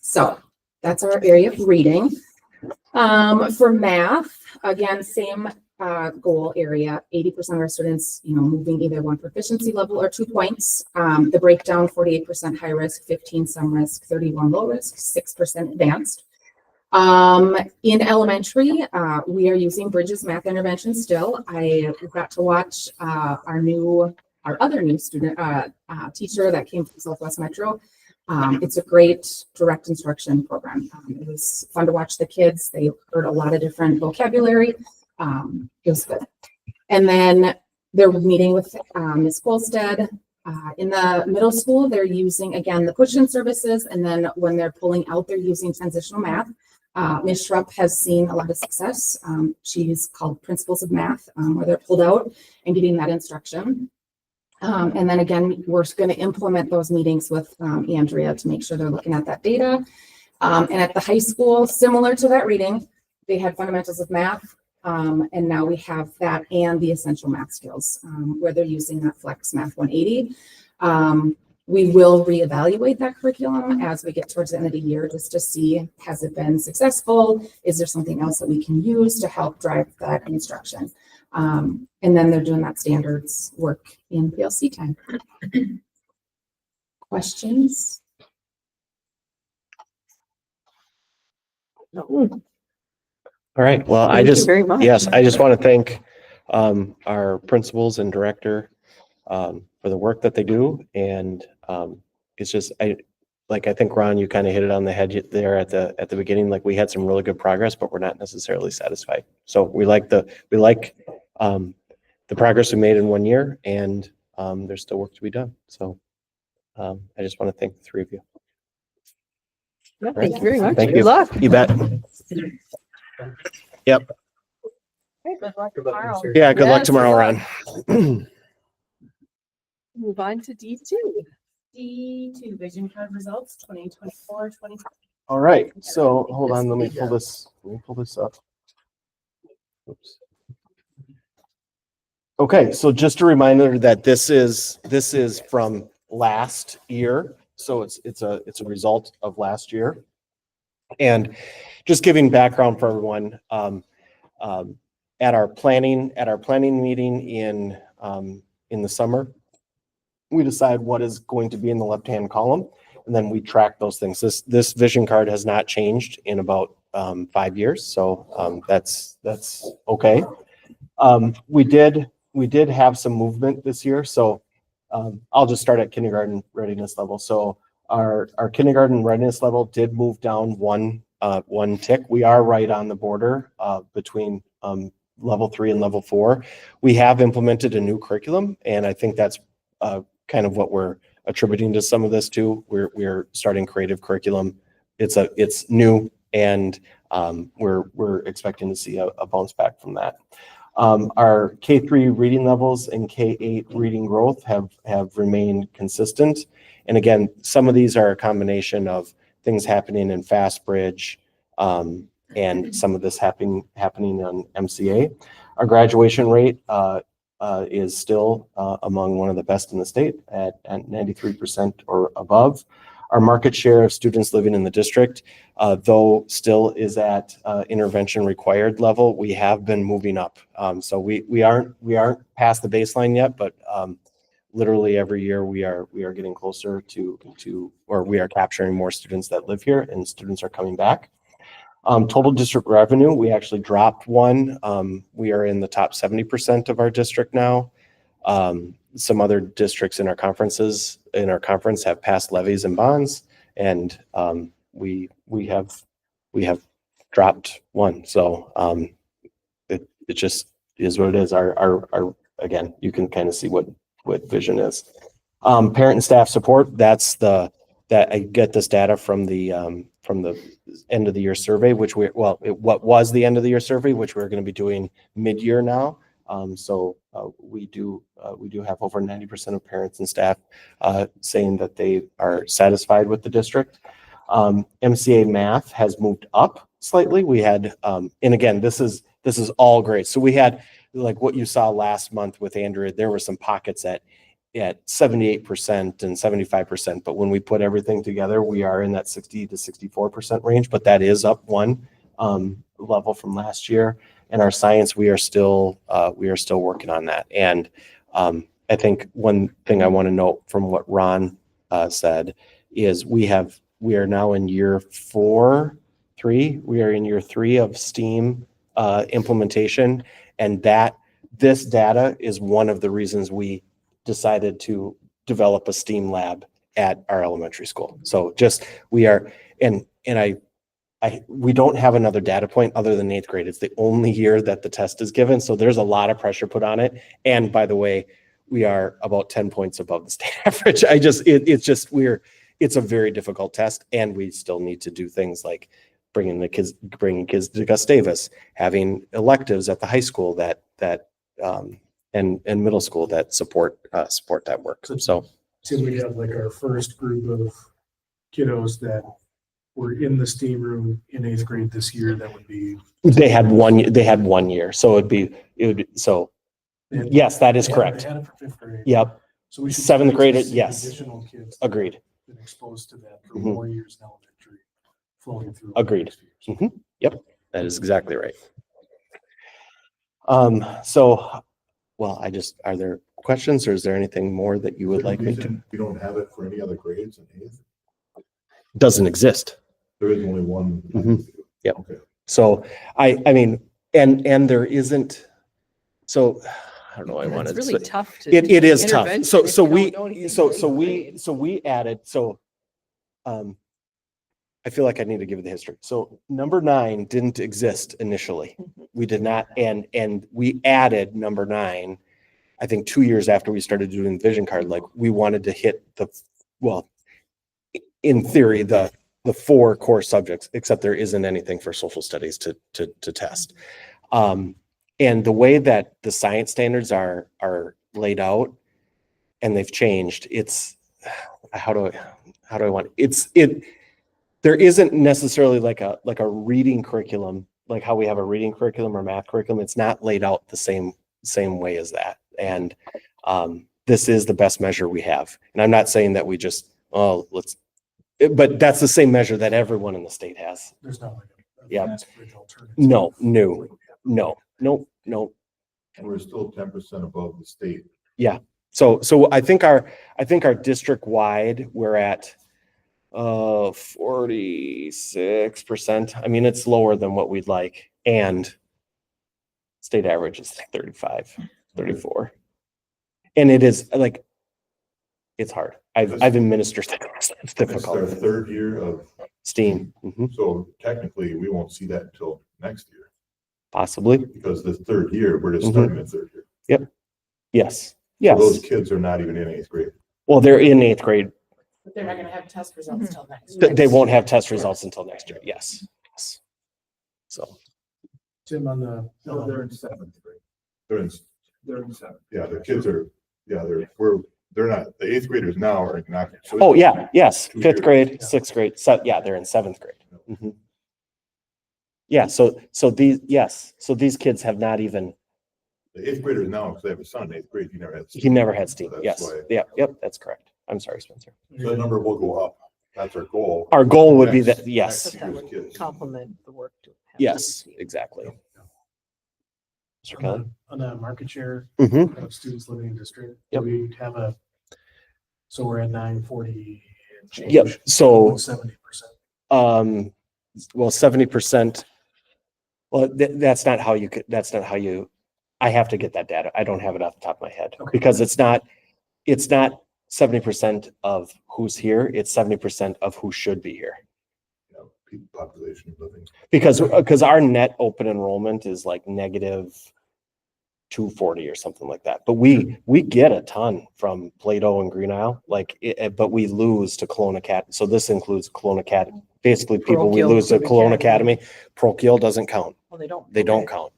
So that's our area of reading. For math, again, same goal area, 80% of our students, moving either one proficiency level or 2 points. The breakdown, 48% high risk, 15 some risk, 31 low risk, 6% advanced. In elementary, we are using Bridges Math Intervention still. I got to watch our other new student teacher that came from Southwest Metro. It's a great direct instruction program. It was fun to watch the kids. They heard a lot of different vocabulary. It was good. And then they're meeting with Ms. Colstead. In the middle school, they're using, again, the push-in services. And then when they're pulling out, they're using transitional math. Ms. Schrupp has seen a lot of success. She's called Principles of Math, where they're pulled out and getting that instruction. And then again, we're going to implement those meetings with Andrea to make sure they're looking at that data. And at the high school, similar to that reading, they had fundamentals of math. And now we have that and the essential math skills, where they're using that Flex Math 180. We will reevaluate that curriculum as we get towards the end of the year, just to see, has it been successful? Is there something else that we can use to help drive that instruction? And then they're doing that standards work in PLC time. Questions? All right. Well, Thank you very much. yes, I just want to thank our principals and director for the work that they do. And it's just, I think Ron, you kind of hit it on the head there at the beginning. Like, we had some really good progress, but we're not necessarily satisfied. So we like the progress we made in 1 year, and there's still work to be done. So I just want to thank the three of you. Yeah, thank you very much. Thank Good you. luck. You bet. Yep. Okay, good luck tomorrow. Yeah. Good luck Yes, tomorrow, good Ron. Move on to D2. D2 vision card results 2024, 2025. All right. So hold on. Let me pull this up. Oops. Okay. So just a reminder that this is from last year. So it's a result of last year. And just giving background for everyone, at our planning meeting in the summer, we decide what is going to be in the left-hand column, and then we track those things. This vision card has not changed in about 5 years, so that's okay. We did have some movement this year, so I'll just start at kindergarten readiness level. So our kindergarten readiness level did move down one tick. We are right on the border between level 3 and level 4. We have implemented a new curriculum, and I think that's kind of what we're attributing to some of this too. We're starting creative curriculum. It's new, and we're expecting to see a bounce back from that. Our K3 reading levels and K8 reading growth have remained consistent. And again, some of these are a combination of things happening in FastBridge, and some of this happening on MCA. Our graduation rate is still among one of the best in the state at 93% or above. Our market share of students living in the district, though still is at intervention required level, we have been moving up. So we aren't past the baseline yet, but literally every year we are getting closer to, or we are capturing more students that live here, and students are coming back. Total district revenue, we actually dropped one. We are in the top 70% of our district now. Some other districts in our conference have passed levies and bonds, and we have dropped one. So it just is what it is. Our again, you can kind of see what vision is. Parent and staff support, that I get this data from the end of the year survey, what was the end of the year survey, which we're going to be doing mid-year now. So we do have over 90% of parents and staff saying that they are satisfied with the district. MCA math has moved up, slightly. We had, and again, this is all grades. So we had, like what you saw last month with Android, there were some pockets at 78% and 75%. But when we put everything together, we are in that 60 to 64% range, but that is up one level from last year. And our science, we are still working on that. And I think one thing I want to note from what Ron said is we are now in year three of STEAM implementation, and this data is one of the reasons we decided to develop a STEAM lab at our elementary school. So just we don't have another data point other than 8th grade. It's the only year that the test is given, so there's a lot of pressure put on it. And by the way, we are about 10 points above the state average. It's a very difficult test, and we still need to do things like bringing kids to Gustavus, having electives at the high school and middle school that support that work. So we have like our first group of kiddos that were in the STEAM room in 8th grade this year. That would be. They had 1 year. So yes, that is correct. They had it for 5th grade. Yep. So we should 7th grade, see yes. Additional kids. Agreed. Been exposed to that for Mhm. more years in elementary, flowing through. Agreed. next few years. Yep, that is exactly right. Are there questions, or is there anything more that you would like me to? Reason we don't have it for any other grades in 8th? Doesn't exist. There is only one. Mhm. Yep. Okay. So I mean, and there isn't, so I don't know, I wanted. It's so- really tough to. It is tough. intervention So if you don't know anything about we added, I feel like I need to give the history. So number 9 didn't exist initially. We did not, and we added number 9, I think 2 years after we started doing the vision card, like we wanted to hit in theory, the 4 core subjects, except there isn't anything for social studies to test. And the way that the science standards are laid out, and they've changed, there isn't necessarily like a reading curriculum, like how we have a reading curriculum or math curriculum. It's not laid out the same way as that. And this is the best measure we have. And I'm not saying that we just, but that's the same measure that everyone in the state has. There's not like a Yeah. fast bridge alternative. No. We're still 10% above the state. Yeah. So I think our district wide, we're at 46%. I mean, it's lower than what we'd like, and state average is like 35, 34. And it is like, it's hard. I've administered that. It's It's our difficult. 3rd year of, STEAM, mhm, so technically we won't see that until next year, possibly. because the 3rd year, we're just Mhm. starting the 3rd year. Yes. So those Yes. kids are not even in 8th grade. Well, they're in 8th grade. But they're not gonna have test results till next. They won't have test results until next year. Yes. Yes. So. Tim, on the. No, they're in 7th grade. They're in, They're in 7th. yeah, the kids are, they're not, the 8th graders now are not. so Oh, yeah, yes, 2 5th years. grade, 6th grade, yeah, they're in 7th grade. Mhm. Yeah, so these kids have not even, The 8th graders now, because they have a son in 8th grade, he never had STEAM, That's yes, why- yep, that's correct. I'm sorry, Spencer. So that number will go up. That's our goal. Our goal would be Next- that, yes, next year's kids. Complement the work. yes, exactly. Mr. Kelly? On the market share Mhm. of students living in district, Yep. we have so we're at 940. and change. Yep, so 70%. well, 70%. Well, that's not how I have to get that data. I don't have it off the top of my head, Okay. because it's not 70% of who's here. It's 70% of who should be here. People population living. Because our net open enrollment is like negative 240 or something like that. But we get a ton from Plato and Green Isle, but we lose to Kelowna Academy. So this includes Kelowna Academy. Basically, people we Parochial lose to to Kelowna Academy. Academy. Parochial doesn't count. Well, they don't. They don't Okay. count.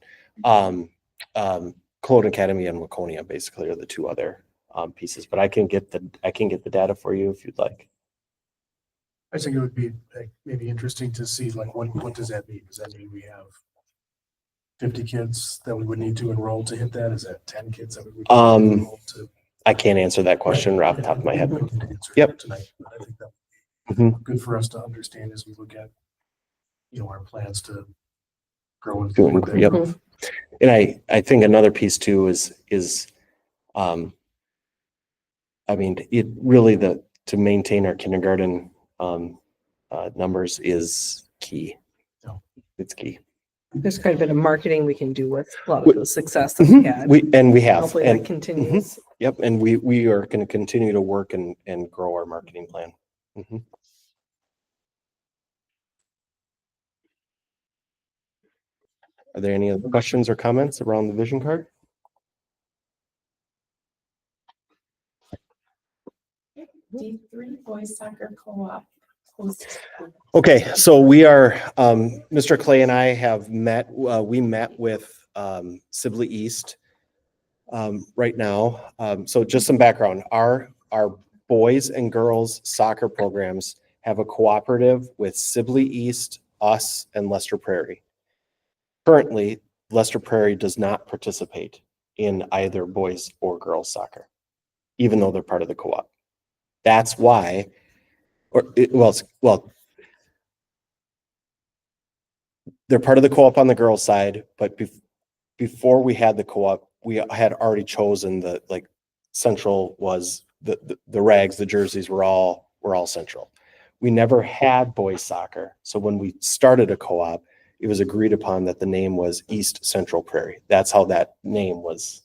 Kelowna Academy and Waconia basically are the two other pieces. But I can get the data for you if you'd like. I think it would be like, maybe interesting to see like what does that mean? Does that mean we have 50 kids that we would need to enroll to hit that? Is that 10 kids that we would need to enroll to? I can't answer that question right off the top of my head. We can answer Yep. that tonight, but I think that Mhm. would be good for us to understand as we look at, our plans to grow and. Yep. And I think another piece too is, I mean, it really to maintain our kindergarten, numbers is key. Yeah. It's key. There's quite a bit of marketing we can do with a lot of the success that we had. We have. Hopefully And that continues. yep, and we are going to continue to work and grow our marketing plan. Mhm. Are there any other questions or comments around the vision card? D3 boys soccer co-op. hosts- Okay, so we are, Mr. Clay and I have met, we met with Sibley East right now. So just some background, our boys and girls soccer programs have a cooperative with Sibley East, us, and Lester Prairie. Currently, Lester Prairie does not participate in either boys or girls soccer, even though they're part of the co-op. That's why, they're part of the co-op on the girls' side, but before we had the co-op, we had already chosen Central was the rags, the jerseys were all Central. We never had boys soccer, so when we started a co-op, it was agreed upon that the name was East Central Prairie. That's how that name was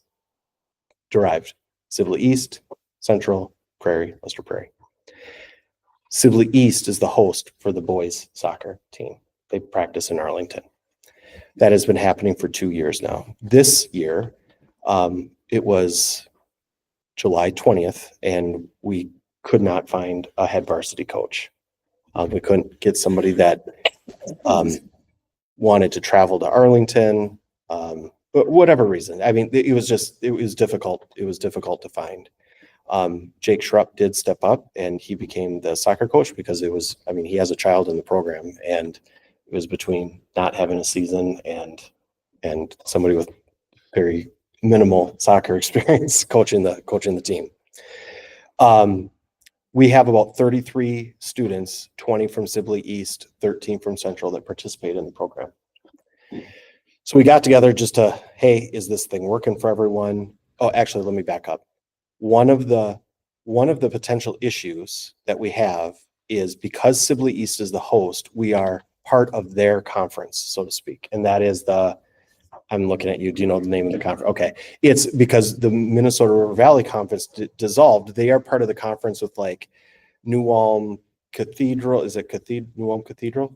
derived. Sibley East, Central, Prairie, Lester Prairie. Sibley East is the host for the boys soccer team. They practice in Arlington. That has been happening for 2 years now. This year, it was July 20th, and we could not find a head varsity coach. We couldn't get somebody that wanted to travel to Arlington, but whatever reason. I mean, it was difficult. It was difficult to find. Jake Schrupp did step up and he became the soccer coach because he has a child in the program, and it was between not having a season and somebody with very minimal soccer experience coaching the team. We have about 33 students, 20 from Sibley East, 13 from Central that participate in the program. So we got together just to, hey, is this thing working for everyone? Oh, actually, let me back up. One of the potential issues that we have is because Sibley East is the host, we are part of their conference, so to speak. And that is I'm looking at you. Do you know the name of the conference? Okay. It's because the Minnesota River Valley Conference dissolved. They are part of the conference with like New Ulm Cathedral. Is it New Ulm Cathedral?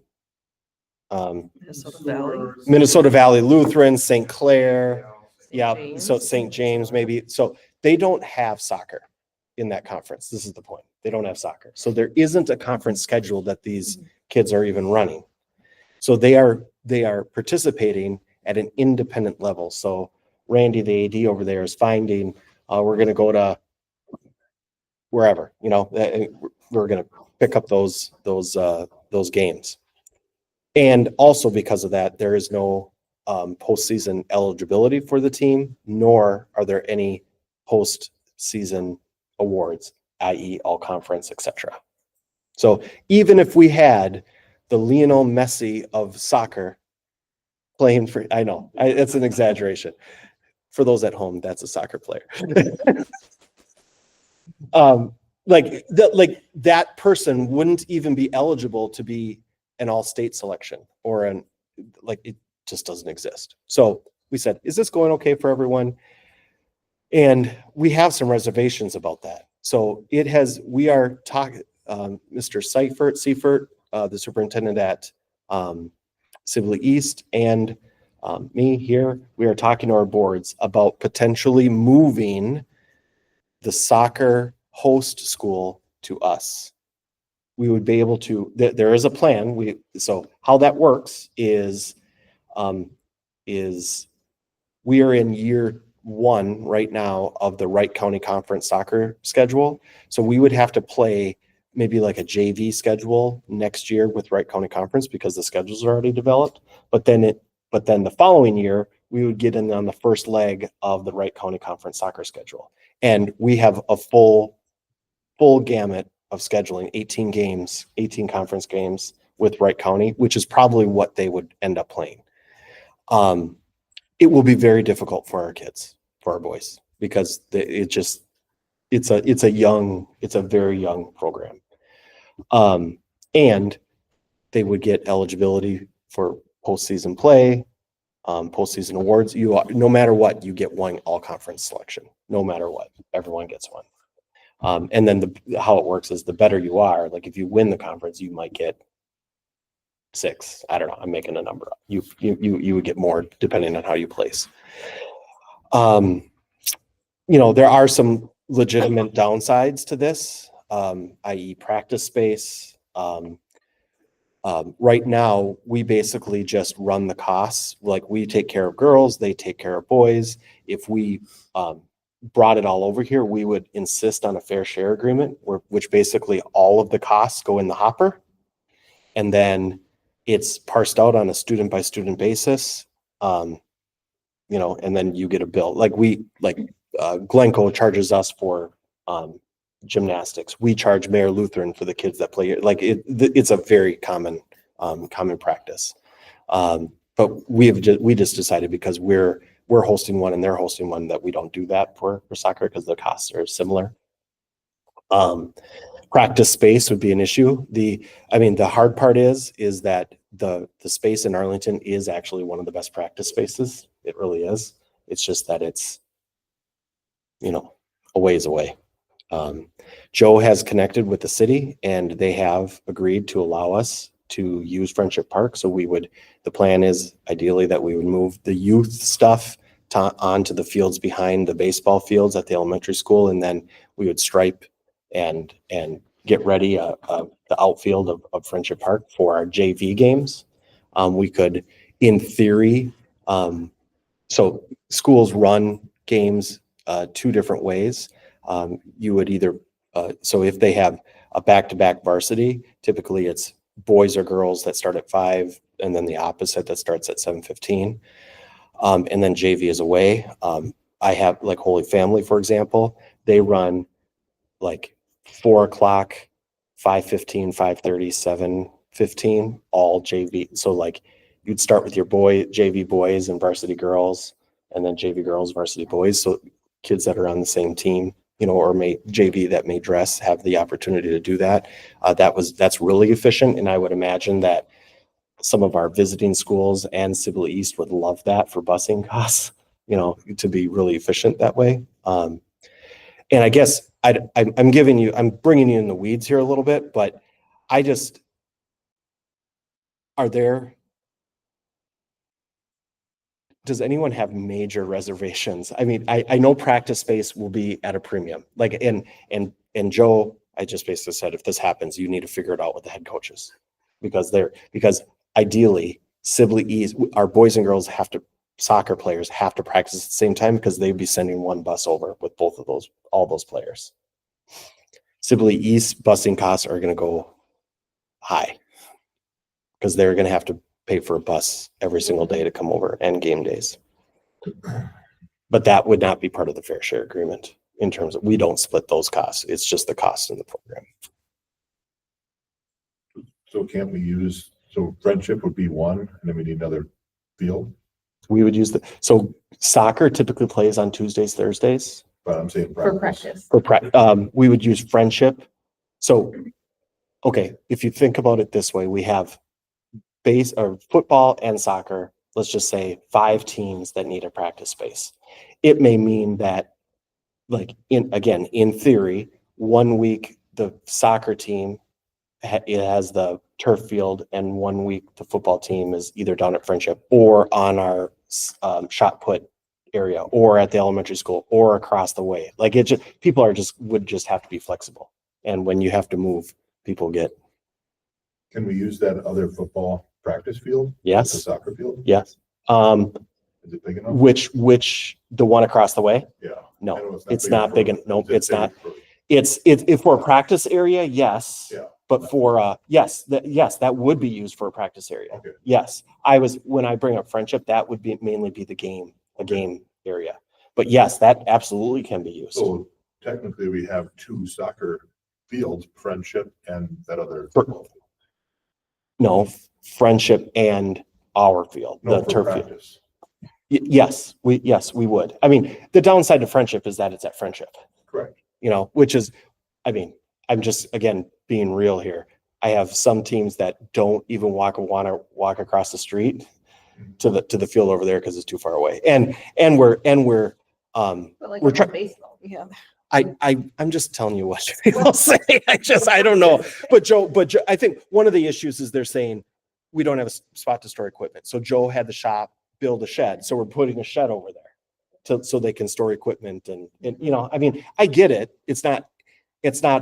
Minnesota Valley. Minnesota Valley Lutheran, St. Clair. Yeah. James. So St. James maybe. So they don't have soccer in that conference. This is the point. They don't have soccer. So there isn't a conference schedule that these kids are even running. So they are participating at an independent level. So Randy, the AD over there, is finding, we're going to go to wherever, we're going to pick up those games. And also because of that, there is no postseason eligibility for the team, nor are there any postseason awards, i.e. all conference, etc. So even if we had the Lionel Messi of soccer playing for, I know, it's an exaggeration. For those at home, that's a soccer player. That person wouldn't even be eligible to be an all-state selection or it just doesn't exist. So we said, is this going okay for everyone? And we have some reservations about that. So we are talking, Mr. Seifert, the superintendent at Sibley East, and me here, we are talking to our boards about potentially moving the soccer host school to us. We would be able to, there is a plan. So how that works is we are in year 1 right now of the Wright County Conference soccer schedule. So we would have to play maybe like a JV schedule next year with Wright County Conference because the schedules are already developed. But then the following year, we would get in on the first leg of the Wright County Conference soccer schedule. And we have a full gamut of scheduling, 18 games, 18 conference games with Wright County, which is probably what they would end up playing. It will be very difficult for our kids, for our boys, because it's a very young program. And they would get eligibility for postseason play, postseason awards. No matter what, you get one all conference selection, no matter what, everyone gets one. And then how it works is the better you are, like if you win the conference, you might get 6. I don't know. I'm making a number up. You would get more depending on how you place. There are some legitimate downsides to this, i.e. practice space. Right now, we basically just run the costs. Like we take care of girls, they take care of boys. If we brought it all over here, we would insist on a fair share agreement, which basically all of the costs go in the hopper. And then it's parsed out on a student by student basis. And then you get a bill. Glencoe charges us for gymnastics. We charge Mayor Lutheran for the kids that play. It's a very common practice. But we just decided because we're hosting one and they're hosting one that we don't do that for soccer because the costs are similar. Practice space would be an issue. The hard part is that the space in Arlington is actually one of the best practice spaces. It really is. It's just that it's, a ways away. Joe has connected with the city and they have agreed to allow us to use Friendship Park. So the plan is ideally that we would move the youth stuff onto the fields behind the baseball fields at the elementary school. And then we would stripe and get ready the outfield of Friendship Park for our JV games. We could, in theory, so schools run games 2 different ways. You would either, so if they have a back-to-back varsity, typically it's boys or girls that start at 5, and then the opposite that starts at 7:15. And then JV is away. I have like Holy Family, for example, they run like 4 o'clock, 5:15, 5:30, 7:15, all JV. So like you'd start with your JV boys and varsity girls, and then JV girls, varsity boys. So kids that are on the same team, or JV that may dress have the opportunity to do that. That's really efficient. And I would imagine that some of our visiting schools and Sibley East would love that for busing costs, to be really efficient that way. And I guess I'm bringing you in the weeds here a little bit, but does anyone have major reservations? I mean, I know practice space will be at a premium. And Joe, I just basically said, if this happens, you need to figure it out with the head coaches, because ideally Sibley East, our boys and girls soccer players have to practice at the same time because they'd be sending one bus over with all those players. Sibley East busing costs are going to go high because they're going to have to pay for a bus every single day to come over and game days. But that would not be part of the fair share agreement in terms of, we don't split those costs. It's just the cost in the program. So can't we so Friendship would be one, and then we need another field? We would use so soccer typically plays on Tuesdays, Thursdays. But I'm saying For practice. We would use Friendship. So, okay, if you think about it this way, we have football and soccer, let's just say 5 teams that need a practice space. It may mean that, in theory, 1 week the soccer team it has the turf field, and 1 week the football team is either down at Friendship or on our shot put area, or at the elementary school, or across the way. People would just have to be flexible. And when you have to move, people get. Can we use that other football practice field? Yes. The soccer field? Yes. Is it big enough? Which the one across the way? Yeah. No, it's not big enough. No, it's not. If for a practice area, yes. Yeah. But for, yes, that would be used for a practice area. Okay. Yes, when I bring up Friendship, that would be mainly be the game area. But yes, that absolutely can be used. So technically we have 2 soccer fields, Friendship and that other. No, Friendship and our field, No, the for turf field. practice. Yes, we would. I mean, the downside to Friendship is that it's at Friendship, Correct. which is, I mean, I'm just, again, being real here. I have some teams that don't even want to walk across the street to the field over there because it's too far away. And we're But like we're what trying. about baseball, yeah. I'm just telling you what people say. I don't know. But Joe, I think one of the issues is they're saying we don't have a spot to store equipment. So Joe had the shop build a shed. So we're putting a shed over there so they can store equipment and I mean, I get it. It's not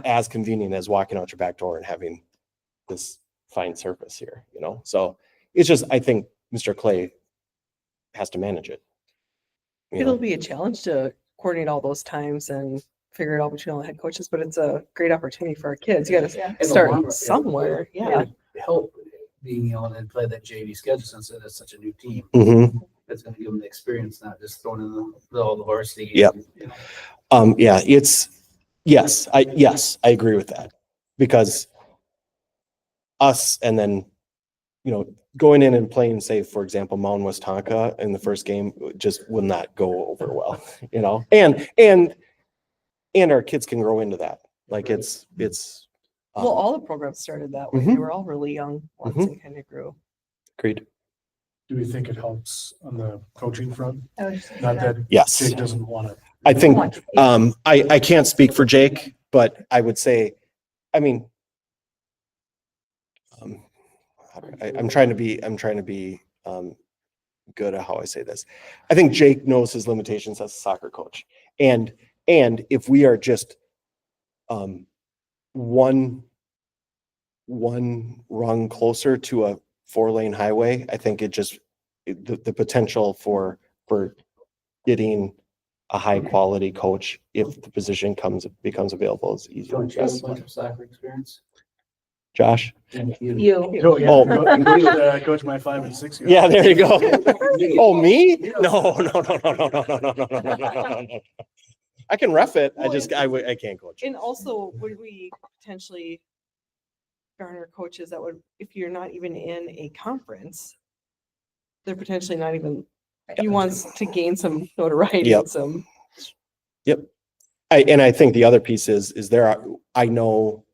as convenient as walking out your back door and having this fine surface here, So it's just, I think Mr. Clay has to manage it. It'll be a challenge to coordinate all those times and figure it out between all the head coaches, but it's a great opportunity for our kids. You gotta In the long run, start yeah. somewhere, It yeah. would help being able to play that JV schedule since it is such a new team. Mhm. It's going to give them the experience, not just throwing in all the varsity. Yep. games, you know. Yeah, yes, I agree with that because us and then, going in and playing, say, for example, Mountain West Tonka in the first game just will not go over well, and our kids can grow into that. Like it's, Well, all the programs started that way. They Mhm. were all really young once Mhm. and kind of grew. agreed. Do we think it helps on the coaching front? I was just Not that Yes. Jake doesn't want to. I think, I can't speak for Jake, but I would say, I mean, I'm trying to be good at how I say this. I think Jake knows his limitations as a soccer coach. And if we are just one rung closer to a 4-lane highway, I think the potential for getting a high quality coach, if the position becomes available, is easier. Don't you have a bunch of soccer experience? Josh? You. Oh, yeah. Oh. Coach my 5 and 6 year. Yeah, there you go. Oh, me? No. I can ref it. I can't coach. And also, would we potentially garner coaches that would, if you're not even in a conference, they're potentially not even, he wants to gain some notoriety Yep. and some. Yep. I think the other piece is I know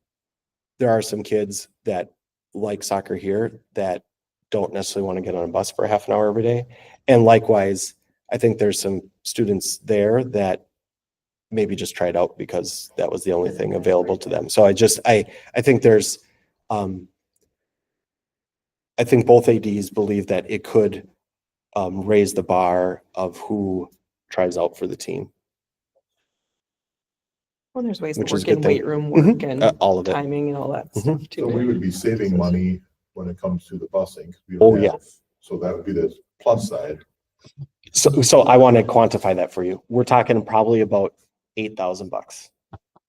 there are some kids that like soccer here that don't necessarily want to get on a bus for a half an hour every day. And likewise, I think there's some students there that maybe just tried out because that was the only thing available to them. So I think there's, I think both ADs believe that it could raise the bar of who tries out for the team. Well, there's ways to Which is a work good in thing. weight room work and All of it. timing and all that Mhm. stuff So we too. would be saving money when it comes to the busing. 'Cause we don't Oh, yeah. have- So that would be the plus side. So I want to quantify that for you. We're talking probably about $8,000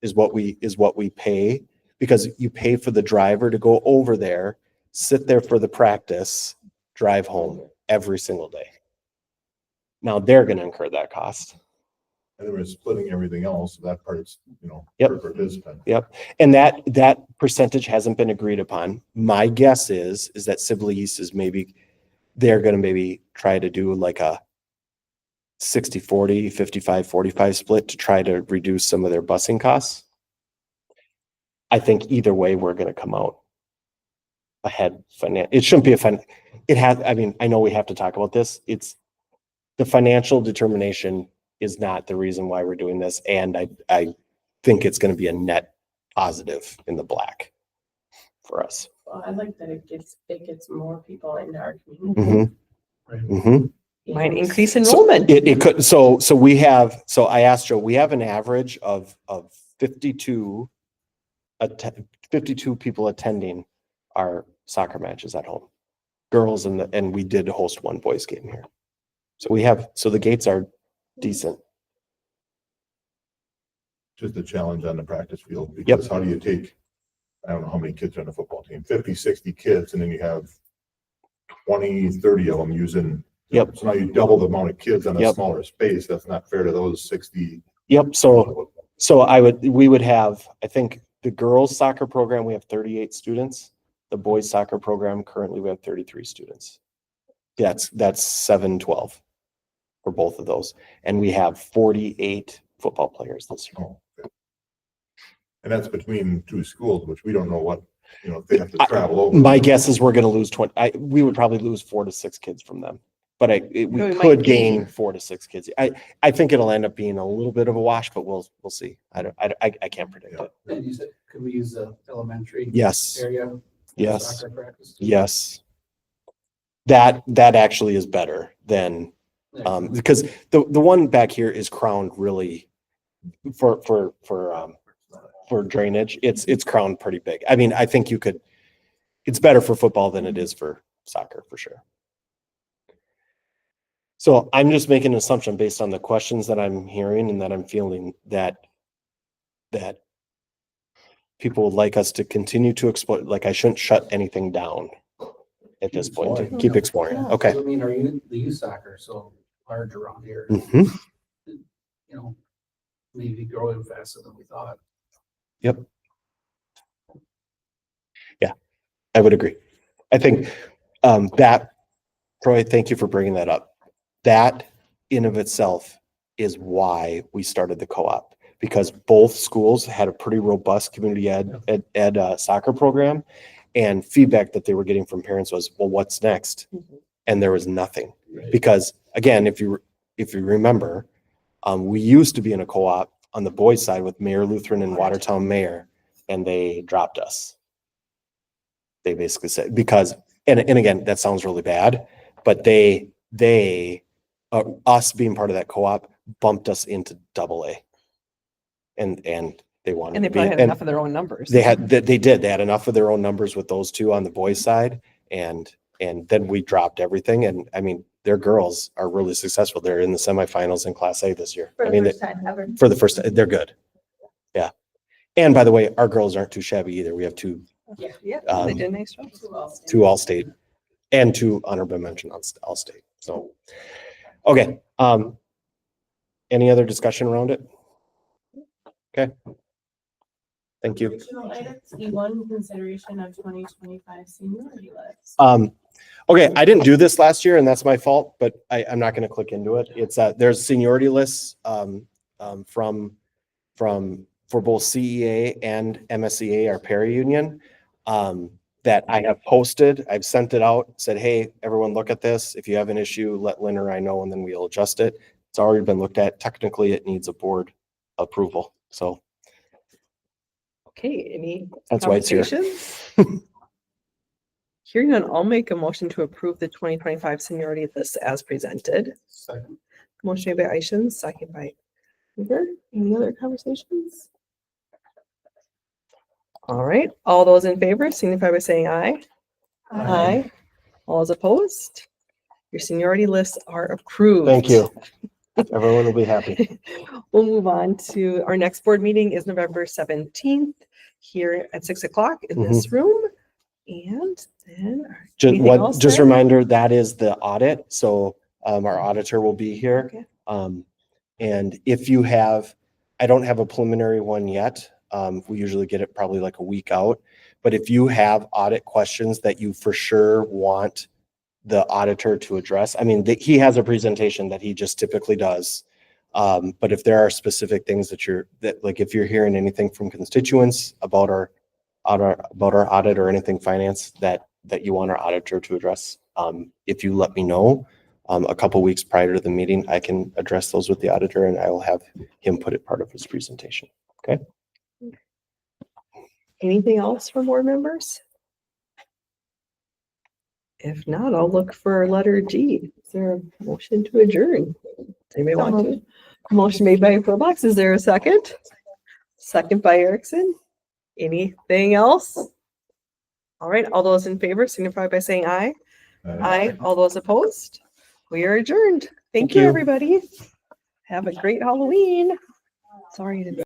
is what we pay, because you pay for the driver to go over there, sit there for the practice, drive home every single day. Now they're going to incur that cost. And then we're splitting everything else. That part's, Yep. per participant. Yep. And that percentage hasn't been agreed upon. My guess is that Sibley East is they're going to maybe try to do like a 60-40, 55-45 split to try to reduce some of their busing costs. I think either way, we're going to come out ahead. It shouldn't be I know we have to talk about this. It's the financial determination is not the reason why we're doing this. And I think it's going to be a net positive in the black for us. Well, I like that it gets more people into our community. Mm-hmm. Mm-hmm. Might increase So enrollment. it could, so I asked Joe, we have an average of 52 people attending our soccer matches at home, girls, and we did host one boys game here. So the gates are decent. just a challenge on the practice field, because how do you take, I don't know how many kids are on the football team, 50, 60 kids, and then you have 20, 30 of them using. Yep. So now you double the amount of kids on a Yep. smaller space. That's not fair to those 60. Yep. So we would have, I think the girls soccer program, we have 38 students. The boys soccer program, currently we have 33 students. That's 712 for both of those. And we have 48 football players this year. Oh, okay. And that's between two schools, which we don't know what, if they have to travel over. My guess is we're going to lose 20. We would probably lose 4 to 6 kids from them, but we might could gain. gain 4 to 6 kids. I think it'll end up being a little bit of a wash, but we'll see. I can't predict it. Could we use the elementary Yes. area? for Yes. soccer practice? Yes. That actually is better than, because the one back here is crowned really for drainage. It's crowned pretty big. I mean, I think it's better for football than it is for soccer for sure. So I'm just making an assumption based on the questions that I'm hearing and that I'm feeling that people would like us to continue to explore, like I shouldn't shut anything down at this point, to keep exploring. Okay. I mean, the youth soccer so large around here, Mhm. maybe growing faster than we thought. Yep. Yeah, I would agree. I think that, Troy, thank you for bringing that up. That in of itself is why we started the co-op, because both schools had a pretty robust community ed soccer program, and feedback that they were getting from parents was, well, what's next? And there was nothing. Because again, if you remember, we used to be in a co-op on the boys' side with Mayor Lutheran and Watertown Mayor, and they dropped us. They basically said, because, and again, that sounds really bad, but us being part of that co-op bumped us into AA. And they wanted And they to be, probably had and enough of their own numbers. they had enough of their own numbers with those two on the boys' side. And then we dropped everything. And I mean, their girls are really successful. They're in the semifinals in Class A this year. For I the mean, first time ever. for the first time, they're good. Yeah. And by the way, our girls aren't too shabby either. We have two Yeah, they Um, did a nice job. All-state and 2 honorable mention on all-state. So, okay. Any other discussion around it? Okay. Thank you. Additional items, E1, consideration of 2025 seniority list. Okay, I didn't do this last year and that's my fault, but I'm not going to click into it. It's there's seniority lists for both CEA and MSEA, our para-union, that I have posted. I've sent it out, said, hey, everyone look at this. If you have an issue, let Lynn or I know, and then we'll adjust it. It's already been looked at. Technically, it needs a board approval. So Okay, any that's why it's here. conversations? Hearing none, I'll make a motion to approve the 2025 seniority list as presented. Second. Motion made by Isham, second by Hoover. Any other conversations? All right, all those in favor signify by saying aye. Aye. All those opposed? Your seniority lists are approved. Thank you. Everyone will be happy. We'll move on to our next board meeting is November 17th here at 6 o'clock in this room. And then anything else Just there? reminder, that is the audit. So our auditor will be here. Okay. And if you have, I don't have a preliminary one yet. We usually get it probably like a week out. But if you have audit questions that you for sure want the auditor to address, I mean, he has a presentation that he just typically does. But if there are specific things that like if you're hearing anything from constituents about our audit or anything finance that you want our auditor to address, if you let me know a couple weeks prior to the meeting, I can address those with the auditor and I will have him put it part of his presentation. Okay. Anything else from board members? If not, I'll look for letter G. Is there a motion to adjourn? Does anybody want to? Motion made by Philbox. Is there a second? Second by Erickson. Anything else? All right, all those in favor signify by saying aye. Aye. All those opposed? We are adjourned. Thank you, you. everybody. Have a great Halloween. Sorry to